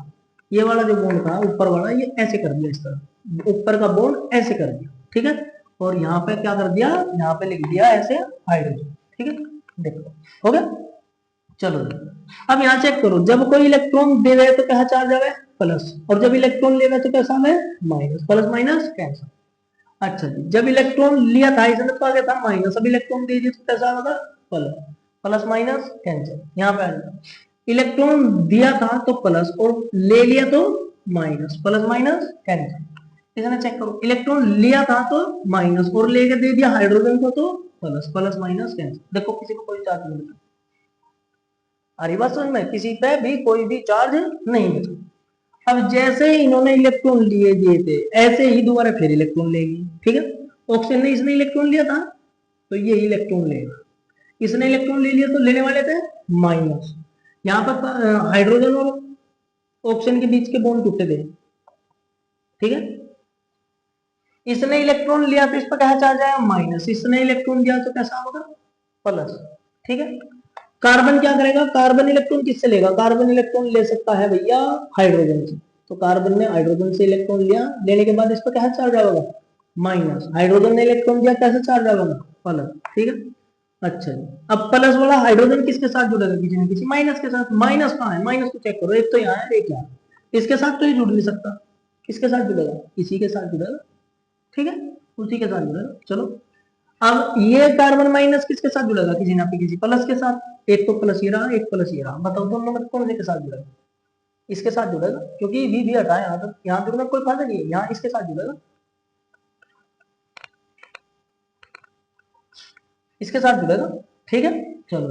ये वाला जो बॉन्ड था ऊपर वाला, ये ऐसे कर दिया, इस तरह ऊपर का बॉन्ड ऐसे कर दिया। ठीक है, और यहाँ पे क्या कर दिया? यहाँ पे लिख दिया ऐसे हाइड्रोजन। ठीक है, देखो हो गया। चलो अब यहाँ चेक करो, जब कोई इलेक्ट्रॉन दे रहे तो क्या चार्ज आ गया? प्लस, और जब इलेक्ट्रॉन लेगा तो कैसा है माइनस, प्लस माइनस कैंसिल। अच्छा जी, जब इलेक्ट्रॉन लिया था इसने तो आ गया था माइनस, अब इलेक्ट्रॉन दे दिया तो कैसा होगा प्लस, प्लस माइनस कैंसिल। यहाँ पे आ जाएगा इलेक्ट्रॉन दिया था तो प्लस और ले लिया तो माइनस, प्लस माइनस कैंसिल। इसने चेक करो, इलेक्ट्रॉन लिया था तो माइनस और लेके दे दिया हाइड्रोजन को तो प्लस, प्लस माइनस कैंसिल। देखो किसी को कोई चार्ज नहीं मिलता, अरे बात समझ में, किसी पे भी कोई भी चार्ज नहीं मिलता। अब जैसे ही इन्होंने इलेक्ट्रॉन लिए दिए थे ऐसे ही दोबारा फिर इलेक्ट्रॉन लेगी, ठीक है। ऑक्सीजन ने इसने इलेक्ट्रॉन लिया था तो ये इलेक्ट्रॉन लेगा, इसने इलेक्ट्रॉन ले लिया तो लेने वाले थे माइनस। यहाँ पर हाइड्रोजन और ऑक्सीजन के बीच के बॉन्ड टूटे थे, ठीक है। इसने इलेक्ट्रॉन लिया तो इस पर क्या चार्ज आया माइनस, इसने इलेक्ट्रॉन दिया तो कैसा होगा प्लस, ठीक है। कार्बन क्या करेगा, कार्बन इलेक्ट्रॉन किससे लेगा, कार्बन इलेक्ट्रॉन ले सकता है भैया हाइड्रोजन से, तो कार्बन ने हाइड्रोजन से इलेक्ट्रॉन लिया, लेने के बाद इस पर क्या चार्ज आएगा माइनस, हाइड्रोजन ने इलेक्ट्रॉन दिया कैसे चार्ज आएगा प्लस, ठीक है। अच्छा जी, अब प्लस वाला हाइड्रोजन किसके साथ जुड़ेगा, किसी न किसी माइनस के साथ। माइनस कहाँ है, माइनस को चेक करो, एक तो यहाँ है एक यहाँ, इसके साथ तो ये जुड़ नहीं सकता, किसके साथ जुड़ेगा, इसी के साथ जुड़ेगा, ठीक है, उसी के साथ जुड़ेगा। चलो अब ये कार्बन माइनस किसके साथ जुड़ेगा, किसी ना किसी प्लस के साथ, एक तो प्लस ये रहा एक प्लस ये रहा, बताओ दोनों में कौन से के साथ जुड़ेगा, इसके साथ जुड़ेगा, क्योंकि भी हटाए यहाँ तक, यहाँ जुड़ने कोई फायदा नहीं है, यहाँ इसके साथ जुड़ेगा, इसके साथ जुड़ेगा, ठीक है। चलो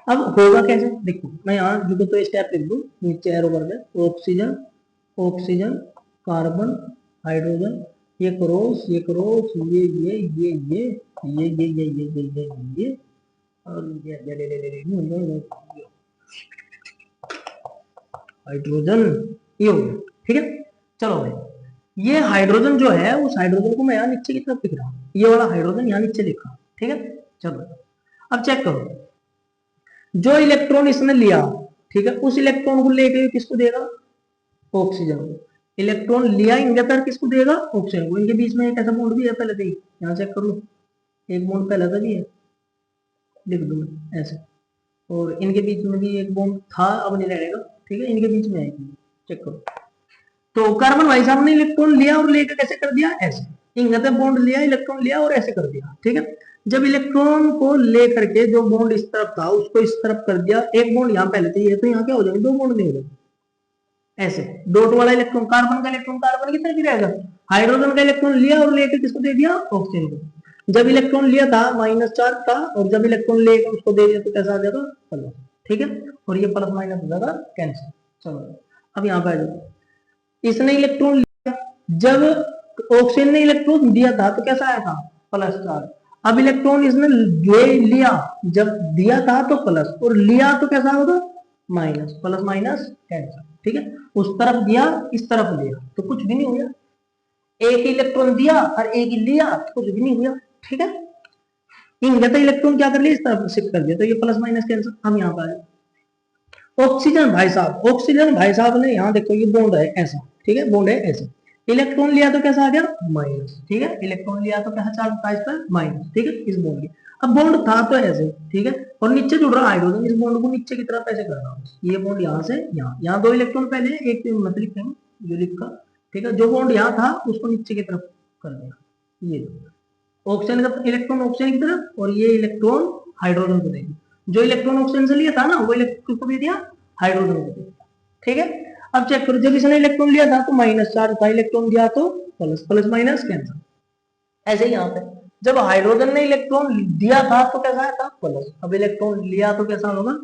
अब होगा कैसे, देखो मैं यहाँ जुड़ो तो स्टेप लिख दूं, नीचे एरो कर दे, ऑक्सीजन ऑक्सीजन कार्बन हाइड्रोजन, ये क्रॉस ये क्रॉस ये और हाइड्रोजन ये हो गया, ठीक है। चलो भाई ये हाइड्रोजन जो है उस हाइड्रोजन को मैं यहाँ नीचे की तरफ लिख रहा हूँ, ये वाला हाइड्रोजन यहाँ नीचे लिखा, ठीक है। चलो अब चेक करो, जो इलेक्ट्रॉन इसने लिया, ठीक है, उस इलेक्ट्रॉन को लेकर किसको देगा ऑक्सीजन को, इलेक्ट्रॉन लिया इंजेक्टर किसको देगा ऑक्सीजन को, इनके बीच में एक ऐसा बॉन्ड भी है पहले से ही, यहाँ चेक कर लो, एक बॉन्ड पहले से भी है, लिख दो ऐसे, और इनके बीच में भी एक बॉन्ड था अब नहीं रहेगा, ठीक है, इनके बीच में है, चेक करो। तो कार्बन भाई साहब ने इलेक्ट्रॉन लिया और लेकर कैसे कर दिया ऐसे, इंगत बॉन्ड लिया इलेक्ट्रॉन लिया और ऐसे कर दिया, ठीक है। जब इलेक्ट्रॉन को लेकर के जो बॉन्ड इस तरफ था उसको इस तरफ कर दिया, एक बॉन्ड यहाँ पहले चाहिए तो यहाँ क्या हो जाएगा दो बॉन्ड नहीं हो जाएगा, ऐसे डॉट वाला इलेक्ट्रॉन कार्बन का इलेक्ट्रॉन कार्बन की तरफ ही रहेगा, हाइड्रोजन का इलेक्ट्रॉन लिया और लेकर किसको दे दिया ऑक्सीजन को, जब इलेक्ट्रॉन लिया था माइनस चार्ज था और जब इलेक्ट्रॉन लेकर उसको दे दिया तो कैसा आ जाएगा प्लस, ठीक है, और ये प्लस माइनस हो जाएगा कैंसिल। चलो अब यहाँ पे आ जाओ, इसने इलेक्ट्रॉन लिया, जब ऑक्सीजन ने इलेक्ट्रॉन दिया था तो कैसा आया था प्लस चार्ज, अब इलेक्ट्रॉन इसने ले लिया, जब दिया था तो प्लस और लिया तो कैसा होगा माइनस, प्लस माइनस कैंसिल, ठीक है। उस तरफ दिया इस तरफ लिया तो कुछ भी नहीं हुआ, एक इलेक्ट्रॉन दिया और एक लिया कुछ भी नहीं हुआ, ठीक है। इनका इलेक्ट्रॉन क्या कर लिया इस तरफ शिफ्ट कर दिया तो ये प्लस माइनस कैंसिल। हम यहाँ पर आए ऑक्सीजन भाई साहब, ऑक्सीजन भाई साहब ने यहाँ देखो ये बॉन्ड है ऐसा, ठीक है, बॉन्ड है ऐसे, इलेक्ट्रॉन लिया तो कैसा आ गया माइनस, ठीक है, इलेक्ट्रॉन लिया तो कैसा चार्ज था इस पर माइनस, ठीक है, इस बॉन्ड की। अब बॉन्ड था तो ऐसे, ठीक है, और नीचे जुड़ रहा हाइड्रोजन, इस बॉन्ड को नीचे की तरफ ऐसे कर रहा हूँ, ये बॉन्ड यहाँ से यहाँ, यहाँ दो इलेक्ट्रॉन पहले एक मत लिखेंगे जो लिखा, ठीक है, जो बॉन्ड यहाँ था उसको नीचे की तरफ कर दिया, ये ऑक्सीजन का इलेक्ट्रॉन ऑक्सीजन की तरफ और ये इलेक्ट्रॉन हाइड्रोजन को देगी, जो इलेक्ट्रॉन ऑक्सीजन से लिया था ना वो इलेक्ट्रॉन को दे दिया हाइड्रोजन को दे दिया, ठीक है। अब चेक करो, जब इसने इलेक्ट्रॉन लिया था तो माइनस चार्ज था, इलेक्ट्रॉन दिया तो प्लस, प्लस माइनस कैंसिल। ऐसे ही यहाँ पे जब हाइड्रोजन ने इलेक्ट्रॉन दिया था तो कैसा आया था प्लस, अब इलेक्ट्रॉन लिया तो कैसा होगा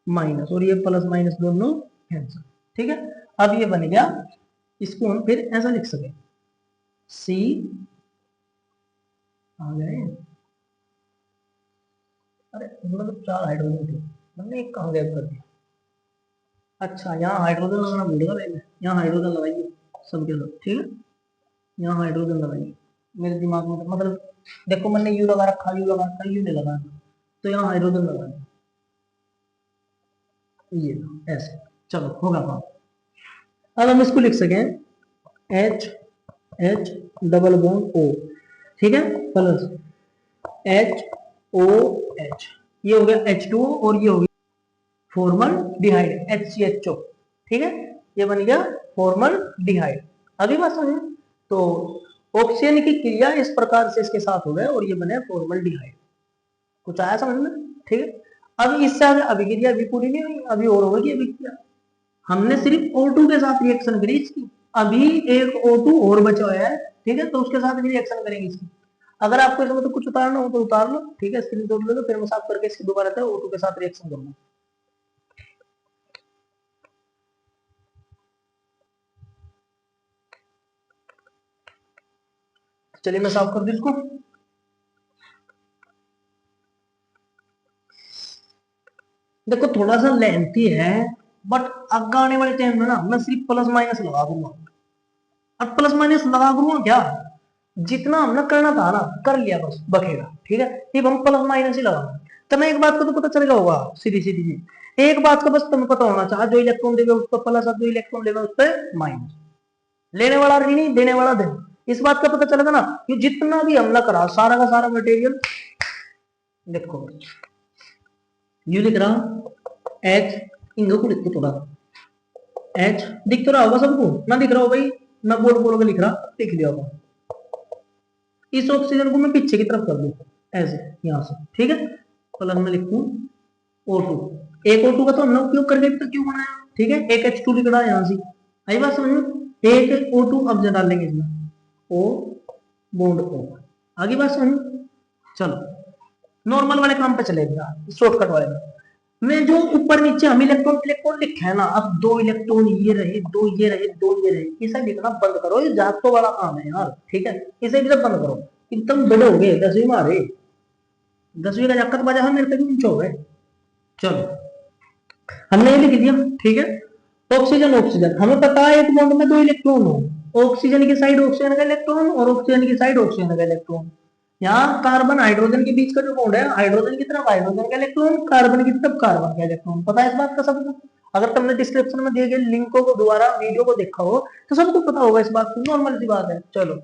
माइनस, और ये प्लस माइनस दोनों कैंसिल, ठीक है। अब ये बन गया, इसको हम फिर ऐसा लिख सके सी आ गए, अरे मतलब चार हाइड्रोजन थे, हमने एक कहाँ गैप कर दिया, अच्छा यहाँ हाइड्रोजन लगाना भूल गया मैंने, यहाँ हाइड्रोजन लगाइए सबके सब, ठीक है, यहाँ हाइड्रोजन लगाइए, मेरे दिमाग में मतलब देखो मैंने यू लगा रखा, यू लगा रखा, यू नहीं लगा, तो यहाँ हाइड्रोजन लगाना, ये ऐसे, चलो होगा काम। अब हम इसको लिख सकें H H double bond O, ठीक है, प्लस एच ओ एच, ये हो गया H2O और ये हो गया फॉर्मल डिहाइड HCHO, ठीक है, ये बन गया फॉर्मल्डिहाइड। अभी बात समझ में? तो ऑक्सीजन की क्रिया इस प्रकार से इसके साथ हो गए और ये बने फॉर्मल्डिहाइड। कुछ आया समझ में? ठीक है। अब इससे आगे अभिक्रिया अभी पूरी नहीं हुई, अभी और होगी अभिक्रिया। हमने सिर्फ O2 के साथ रिएक्शन करी इसकी, अभी एक O2 और बचा हुआ है, ठीक है, तो उसके साथ भी रिएक्शन करेंगे इसकी। अगर आपको इसमें तो कुछ उतारना हो तो उतार लो, ठीक है, स्क्रीनशॉट ले लो, फिर मैं साफ करके इसकी दोबारा से O2 के साथ रिएक्शन करूंगा। चलिए मैं साफ कर दूं इसको। देखो थोड़ा सा लेंथी है, बट आगे आने वाले टाइम में ना मैं सिर्फ प्लस माइनस लगा दूंगा। अब प्लस माइनस लगा दूंगा क्या, जितना हमने करना था ना कर लिया, बस बखेगा, ठीक है। अब हम प्लस माइनस ही लगाओ, तो मैं एक बात को तो पता चलेगा होगा, सीधी सीधी जी एक बात का बस तुम्हें पता होना चाहिए, जो इलेक्ट्रॉन देगा उस पर प्लस और जो इलेक्ट्रॉन लेगा उस पर माइनस, लेने वाला ऋणी देने वाला धन, इस बात का पता चलेगा ना कि जितना भी हमने करा सारा का सारा मटेरियल। देखो यू लिख रहा एच, इंगो को लिखो थोड़ा, एच दिख तो रहा होगा सबको, ना दिख रहा हो भाई, मैं बोल बोल के लिख रहा, लिख लिया होगा। इस ऑक्सीजन को मैं पीछे की तरफ कर दूं ऐसे यहां से, ठीक है, प्लस में लिखूं O2। एक O2 का तो हमने उपयोग करके तो क्यों बनाया, ठीक है, एक H2 लिख रहा है यहां से, आई बात समझ में। एक O2 अब जब डालेंगे इसमें O बॉन्ड O, आगे बात समझ में। चलो नॉर्मल वाले काम पे चलेगा, शॉर्टकट वाले में मैं जो ऊपर नीचे हम इलेक्ट्रॉन इलेक्ट्रॉन लिखे है ना, अब दो इलेक्ट्रॉन ये रहे, दो ये रहे, दो ये रहे, इसे लिखना बंद करो, ये जातो वाला काम है यार, ठीक है, इसे भी बंद करो, एकदम बड़े हो गए 10वीं में आ रहे, 10वीं का जाकर बजा है मेरे पे भी ऊंचे हो गए। चलो हमने ये लिख दिया, ठीक है। ऑक्सीजन ऑक्सीजन हमें पता है एक बॉन्ड में दो इलेक्ट्रॉन हो, ऑक्सीजन की साइड ऑक्सीजन का इलेक्ट्रॉन और ऑक्सीजन की साइड ऑक्सीजन का इलेक्ट्रॉन। यहाँ कार्बन हाइड्रोजन के बीच का जो बॉन्ड है, हाइड्रोजन की तरफ हाइड्रोजन का इलेक्ट्रॉन, कार्बन की तरफ कार्बन का इलेक्ट्रॉन, पता है इस बात का सबको। अगर तुमने डिस्क्रिप्शन में दिए गए लिंकों को दोबारा वीडियो को देखा हो तो सबको पता होगा इस बात की, नॉर्मल सी बात है। चलो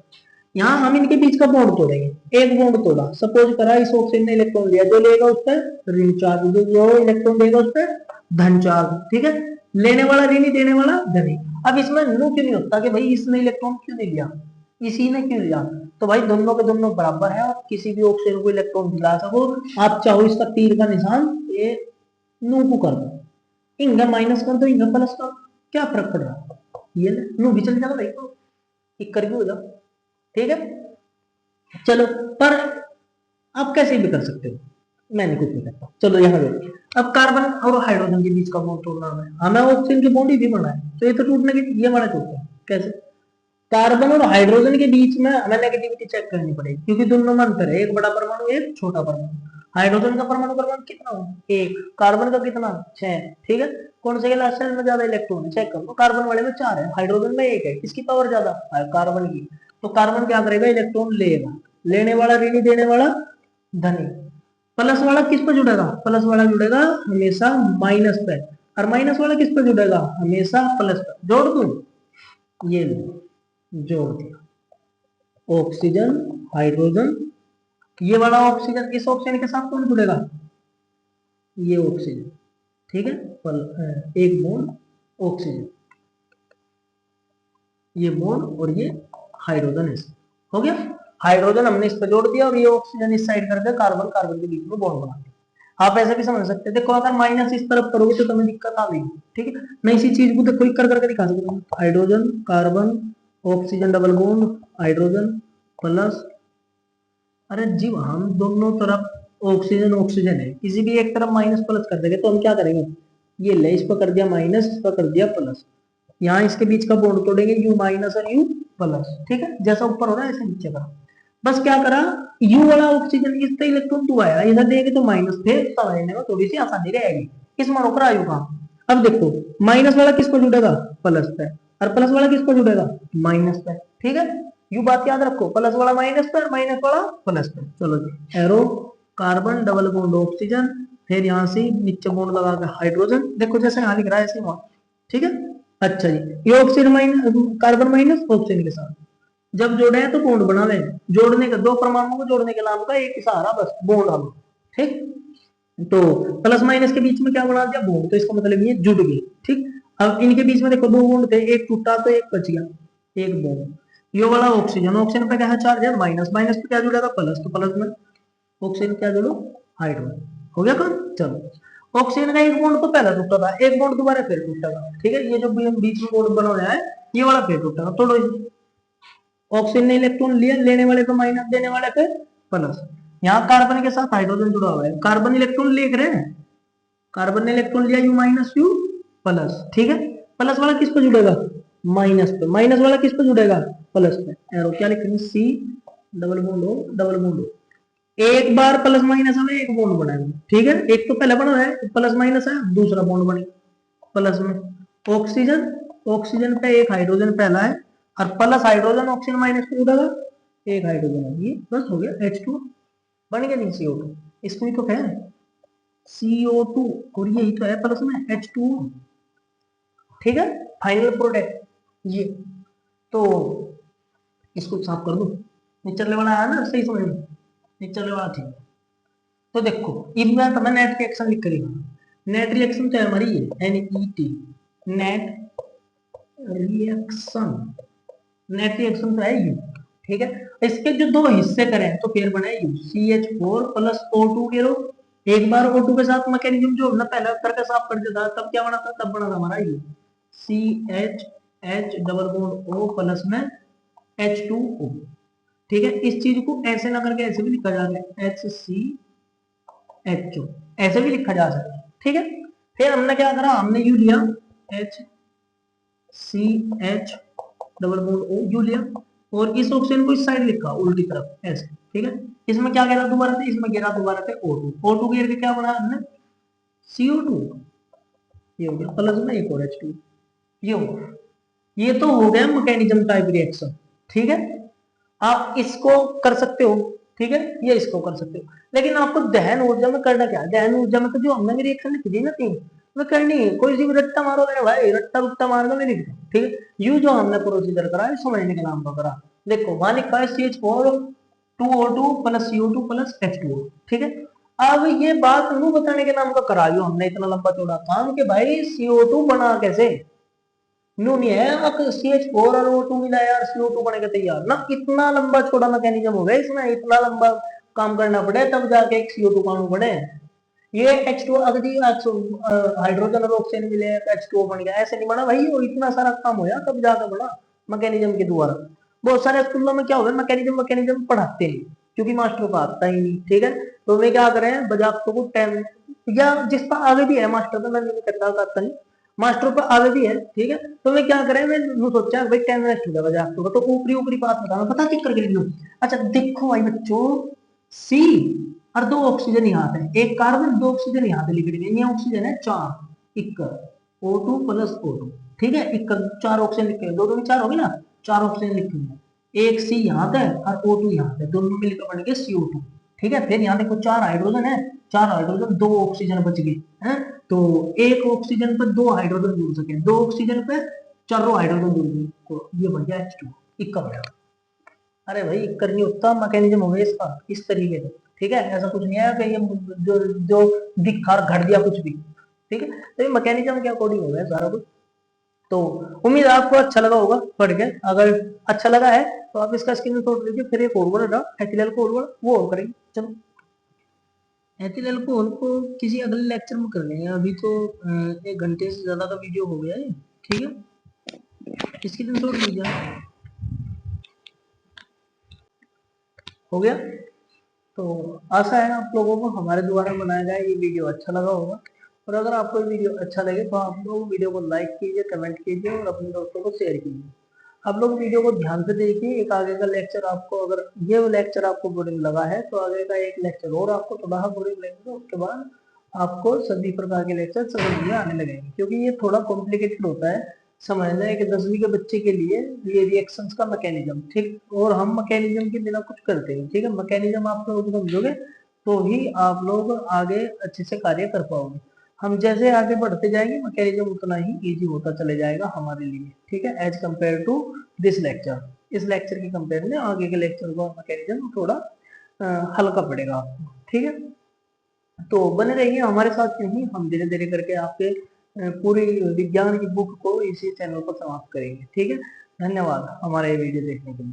यहाँ हम इनके बीच का बॉन्ड तोड़ेंगे, एक बॉन्ड तोड़ा, सपोज करा इस ऑक्सीजन ने इलेक्ट्रॉन लिया, जो लेगा उस पर ऋण चार्ज, जो इलेक्ट्रॉन देगा उस पर धन चार्ज, ठीक है, लेने वाला ऋणी देने वाला धनी। अब इसमें नो क्यों नहीं होता कि भाई इसने इलेक्ट्रॉन क्यों नहीं लिया, इसी ने क्यों लिया, तो भाई दोनों के दोनों बराबर है, आप किसी भी ऑक्सीजन को इलेक्ट्रॉन दिला सको, आप चाहो इसका तीर का निशान ये नो को कर दो, इंगा माइनस कर दो, इंगा प्लस कर, क्या फर्क पड़ रहा, ये नो भी चल जाएगा भाई, तो एक कर भी हो जाओ, ठीक है। चलो पर आप कैसे भी कर सकते हो, मैंने कुछ नहीं करता। चलो यहाँ देखिए, अब कार्बन और हाइड्रोजन के बीच का बॉन्ड तोड़ना है, हमें ऑक्सीजन की बॉन्ड ही भी बना है, तो ये तो टूटने की ये हमारा टूटता है कैसे, कार्बन और हाइड्रोजन के बीच में हमें नेगेटिविटी चेक करनी पड़ेगी, क्योंकि दोनों में अंतर है, एक बड़ा परमाणु एक छोटा परमाणु। हाइड्रोजन का परमाणु क्रमांक कितना हो, एक, कार्बन का कितना 6, ठीक है, कौन से लास्ट में ज्यादा इलेक्ट्रॉन है चेक करो, कार्बन वाले में 4 है, हाइड्रोजन में 1 है, किसकी पावर ज्यादा है, कार्बन की। तो कार्बन क्या करेगा, इलेक्ट्रॉन लेगा, लेने वाला ऋणी देने वाला धनी। प्लस वाला किस पर जुड़ेगा, प्लस वाला जुड़ेगा हमेशा माइनस पे, और माइनस वाला किस पर जुड़ेगा, हमेशा प्लस पर। जोड़ दूं, ये जोड़ दिया, ऑक्सीजन हाइड्रोजन, ये वाला ऑक्सीजन इस ऑक्सीजन के साथ कौन जुड़ेगा, ये ऑक्सीजन, ठीक है, एक बॉन्ड ऑक्सीजन, ये बॉन्ड और ये हाइड्रोजन है, हो गया। हाइड्रोजन हमने इस पर जोड़ दिया और ये ऑक्सीजन इस साइड करके कार्बन कार्बन के बीच में बॉन्ड बना दिया। आप ऐसे भी समझ सकते हैं, देखो अगर माइनस इस तरफ करोगे तो तुम्हें दिक्कत आ गई, ठीक है। मैं इसी चीज को देखो एक कर करके दिखा सकता हूँ, hydrogen carbon oxygen double bond hydrogen plus, अरे जी हम दोनों तरफ ऑक्सीजन ऑक्सीजन है, किसी भी एक तरफ माइनस प्लस कर देंगे तो हम क्या करेंगे, ये ले इस पर कर दिया माइनस, इस पर कर दिया प्लस, यहाँ इसके बीच का बॉन्ड तोड़ेंगे, यू माइनस और यू प्लस, ठीक है, जैसा ऊपर हो रहा है ऐसे नीचे का। बस क्या करा, यू वाला ऑक्सीजन इस पे इलेक्ट्रॉन टू आया, इधर देंगे तो माइनस थे, समझने में थोड़ी सी आसानी रहेगी, इसमें रोक रहा यू का। अब देखो माइनस वाला किस पर जुड़ेगा, प्लस पे, और प्लस वाला किस पर जुड़ेगा, माइनस पे, ठीक है। यू बात याद रखो, प्लस वाला माइनस पे और माइनस वाला प्लस पे। चलो जी, arrow carbon double bond oxygen, फिर यहाँ से नीचे बॉन्ड लगा के हाइड्रोजन, देखो जैसे यहाँ लिख रहा है ऐसे वहां, ठीक है। अच्छा जी, ये oxygen minus carbon minus oxygen के साथ जब जोड़े हैं तो बॉन्ड बना लें, जोड़ने का दो परमाणुओं को जोड़ने के नाम का एक ही सहारा, बस बॉन्ड हम, ठीक। तो प्लस माइनस के बीच में क्या बना दिया, बॉन्ड, तो इसका मतलब ये जुड़ गई, ठीक। अब इनके बीच में देखो दो बॉन्ड थे, एक टूटा तो एक बच गया, एक बॉन्ड। ये वाला ऑक्सीजन, ऑक्सीजन पे क्या है चार्ज है माइनस, माइनस पे क्या जुड़ेगा प्लस, तो प्लस में ऑक्सीजन क्या जोड़ो हाइड्रोजन। हो गया काम। चलो ऑक्सीजन का एक बॉन्ड तो पहला टूटा था, एक बॉन्ड दोबारा फिर टूटेगा, ठीक है। ये जो बीच में बॉन्ड बना हुआ है ये वाला फिर टूटेगा, तोड़ो। ऑक्सीजन ने इलेक्ट्रॉन लिया, लेने वाले पे माइनस, देने वाले पे प्लस। यहाँ कार्बन के साथ हाइड्रोजन जुड़ा हुआ है, कार्बन इलेक्ट्रॉन लिख रहे हैं, कार्बन ने इलेक्ट्रॉन लिया यू माइनस यू प्लस, ठीक है। प्लस वाला किस पे जुड़ेगा माइनस पे, माइनस वाला किस पे जुड़ेगा प्लस पे। एरो क्या लिखेंगे C double bond O double bond O. एक बार प्लस माइनस हमें एक बॉन्ड बनाएंगे, ठीक है। एक तो पहले बना है प्लस माइनस है, दूसरा बॉन्ड बने प्लस में ऑक्सीजन, ऑक्सीजन पे एक हाइड्रोजन पहला है और प्लस हाइड्रोजन ऑक्सीजन माइनस पे जुड़ेगा एक हाइड्रोजन है, ये बस हो गया H2 बन गया नहीं CO2। इसको ही तो है CO2 और यही तो है प्लस में H2, ठीक है। फाइनल प्रोडक्ट ये। तो इसको साफ कर दो, नीचे वाला आया ना सही समझ में, नीचे वाला ठीक है। तो देखो इन बार मैं नेट रिएक्शन लिख करेगा, नेट रिएक्शन तो है हमारी ये NET net reaction, net reaction तो है यू, ठीक है। इसके जो दो हिस्से करें तो फिर बने यू CH4 प्लस O2 के रो। एक बार O2 के साथ मैकेनिज्म जो ना पहले करके साफ कर देता तब क्या बना था, तब बना था हमारा you CH double bond O plus में H2O, ठीक है। इस चीज को ऐसे ना करके ऐसे भी लिखा जा सकता है HCHO, ऐसे भी लिखा जा सकता है, ठीक है। फिर हमने क्या करा, हमने यू लिया HCH double bond O you लिया और इस ऑक्सीजन को इस साइड लिखा उल्टी तरफ ऐसे, ठीक है। इसमें क्या गिरा दोबारा से, इसमें गिरा दोबारा से O2, O2 गिर के क्या बना हमने CO2, ये हो गया प्लस में एक और H2, ये हो गया। ये तो हो गया मैकेनिज्म टाइप रिएक्शन, ठीक है। आप इसको कर सकते हो, ठीक है, ये इसको कर सकते हो। लेकिन आपको दहन ऊर्जा में करना क्या है, दहन ऊर्जा में तो जो हमने रिएक्शन लिखी थी ना तीन, वो करनी है, कोई सी भी रट्टा मारो मेरे भाई, रट्टा रुट्टा मार दो मेरी, ठीक है। यू जो हमने प्रोसीजर करा है समझने के नाम पर करा। देखो वहां लिखा है CH4 2O2 plus CO2 plus H2O, ठीक है। अब ये बात नू बताने के नाम का करा जो हमने इतना लंबा चौड़ा काम कि भाई CO2 बना कैसे, नो नहीं है अब CH4 और O2 मिला यार CO2 बने के तैयार ना, इतना लंबा छोटा मैकेनिज्म हो गया इसमें, इतना लंबा काम करना पड़े तब जाके एक CO2 कानू पड़े। ये H2 अगर जी हाइड्रोजन और ऑक्सीजन मिले तो H2O बन गया, ऐसे नहीं बना भाई, वो इतना सारा काम होया तब जाकर बना मैकेनिज्म के द्वारा। बहुत सारे स्कूलों में क्या होगा मैकेनिज्म मैकेनिज्म पढ़ाते हैं क्योंकि मास्टर को आता ही नहीं, ठीक है। तो वे क्या करें बजाक्तों को टाइम, या जिसका आगे भी है मास्टर तो मैं नहीं कहता आता नहीं, मास्टर पर आगे भी है, ठीक है। तो मैं क्या करें, मैं सोचा भाई 10 मिनट हो गया आपको तो ऊपरी ऊपरी बात बता मैं पता चेक करके लिख लूं। अच्छा देखो भाई बच्चों, सी और दो ऑक्सीजन यहाँ पे, एक कार्बन दो ऑक्सीजन यहाँ पे लिख देंगे, ये ऑक्सीजन है चार, इक्का O2 प्लस O2, ठीक है। इक्का चार ऑक्सीजन लिखे, दो दो चार होगी ना, चार ऑक्सीजन लिखे, एक सी यहाँ पे और O2 यहाँ पे, दोनों मिलकर बन गए CO2, ठीक है। फिर यहाँ देखो चार हाइड्रोजन है, चार हाइड्रोजन दो ऑक्सीजन बच गए हैं, तो एक ऑक्सीजन पर दो हाइड्रोजन जुड़ सके, दो ऑक्सीजन पे चारों हाइड्रोजन जुड़ गए, तो ये बन गया H2 इक्का बना। अरे भाई इक्का नहीं होता, मैकेनिज्म हो गया इसका इस तरीके से, ठीक है। ऐसा कुछ नहीं है कि ये जो जो दिखा घट दिया कुछ भी, ठीक है। तो ये मैकेनिज्म के अकॉर्डिंग हो गया सारा कुछ। तो उम्मीद आपको अच्छा लगा होगा पढ़ के, अगर अच्छा लगा है तो आप इसका स्क्रीनशॉट लीजिए, फिर एक और वर्ड एथिलेल को और वो और करेंगे। चलो एथिलेल को किसी अगले लेक्चर में कर लेंगे, अभी तो 1 घंटे से ज्यादा का वीडियो हो गया है, ठीक है। इसकी स्क्रीनशॉट लीजिए, हो गया। तो आशा है आप लोगों को हमारे द्वारा बनाया गया ये वीडियो अच्छा लगा होगा, और अगर आपको वीडियो अच्छा लगे तो आप लोग वीडियो को लाइक कीजिए, कमेंट कीजिए और अपने दोस्तों को शेयर कीजिए। आप लोग वीडियो को ध्यान से देखिए, एक आगे का लेक्चर आपको, अगर ये लेक्चर आपको बोरिंग लगा है तो आगे का एक लेक्चर और आपको थोड़ा बोरिंग लगेगा, उसके बाद आपको सभी प्रकार के लेक्चर समझ में आने लगेंगे, क्योंकि ये थोड़ा कॉम्प्लिकेटेड होता है समझना है कि 10वीं के बच्चे के लिए ये रिएक्शंस का मैकेनिज्म, ठीक। और हम मैकेनिज्म के बिना कुछ करते हैं, ठीक है। मैकेनिज्म आप लोग समझोगे तो ही आप लोग आगे अच्छे से कार्य कर पाओगे। हम जैसे आगे बढ़ते जाएंगे मैकेनिज्म उतना ही इजी होता चले जाएगा हमारे लिए, ठीक है, as compare to this lecture. इस लेक्चर के कंपेयर में आगे के लेक्चर को मैकेनिज्म थोड़ा हल्का पड़ेगा आपको, ठीक है। तो बने रहिए हमारे साथ, क्यों ही हम धीरे धीरे करके आपके पूरी विज्ञान की बुक को इसी चैनल पर समाप्त करेंगे। ठीक है, धन्यवाद हमारा ये वीडियो देखने के लिए।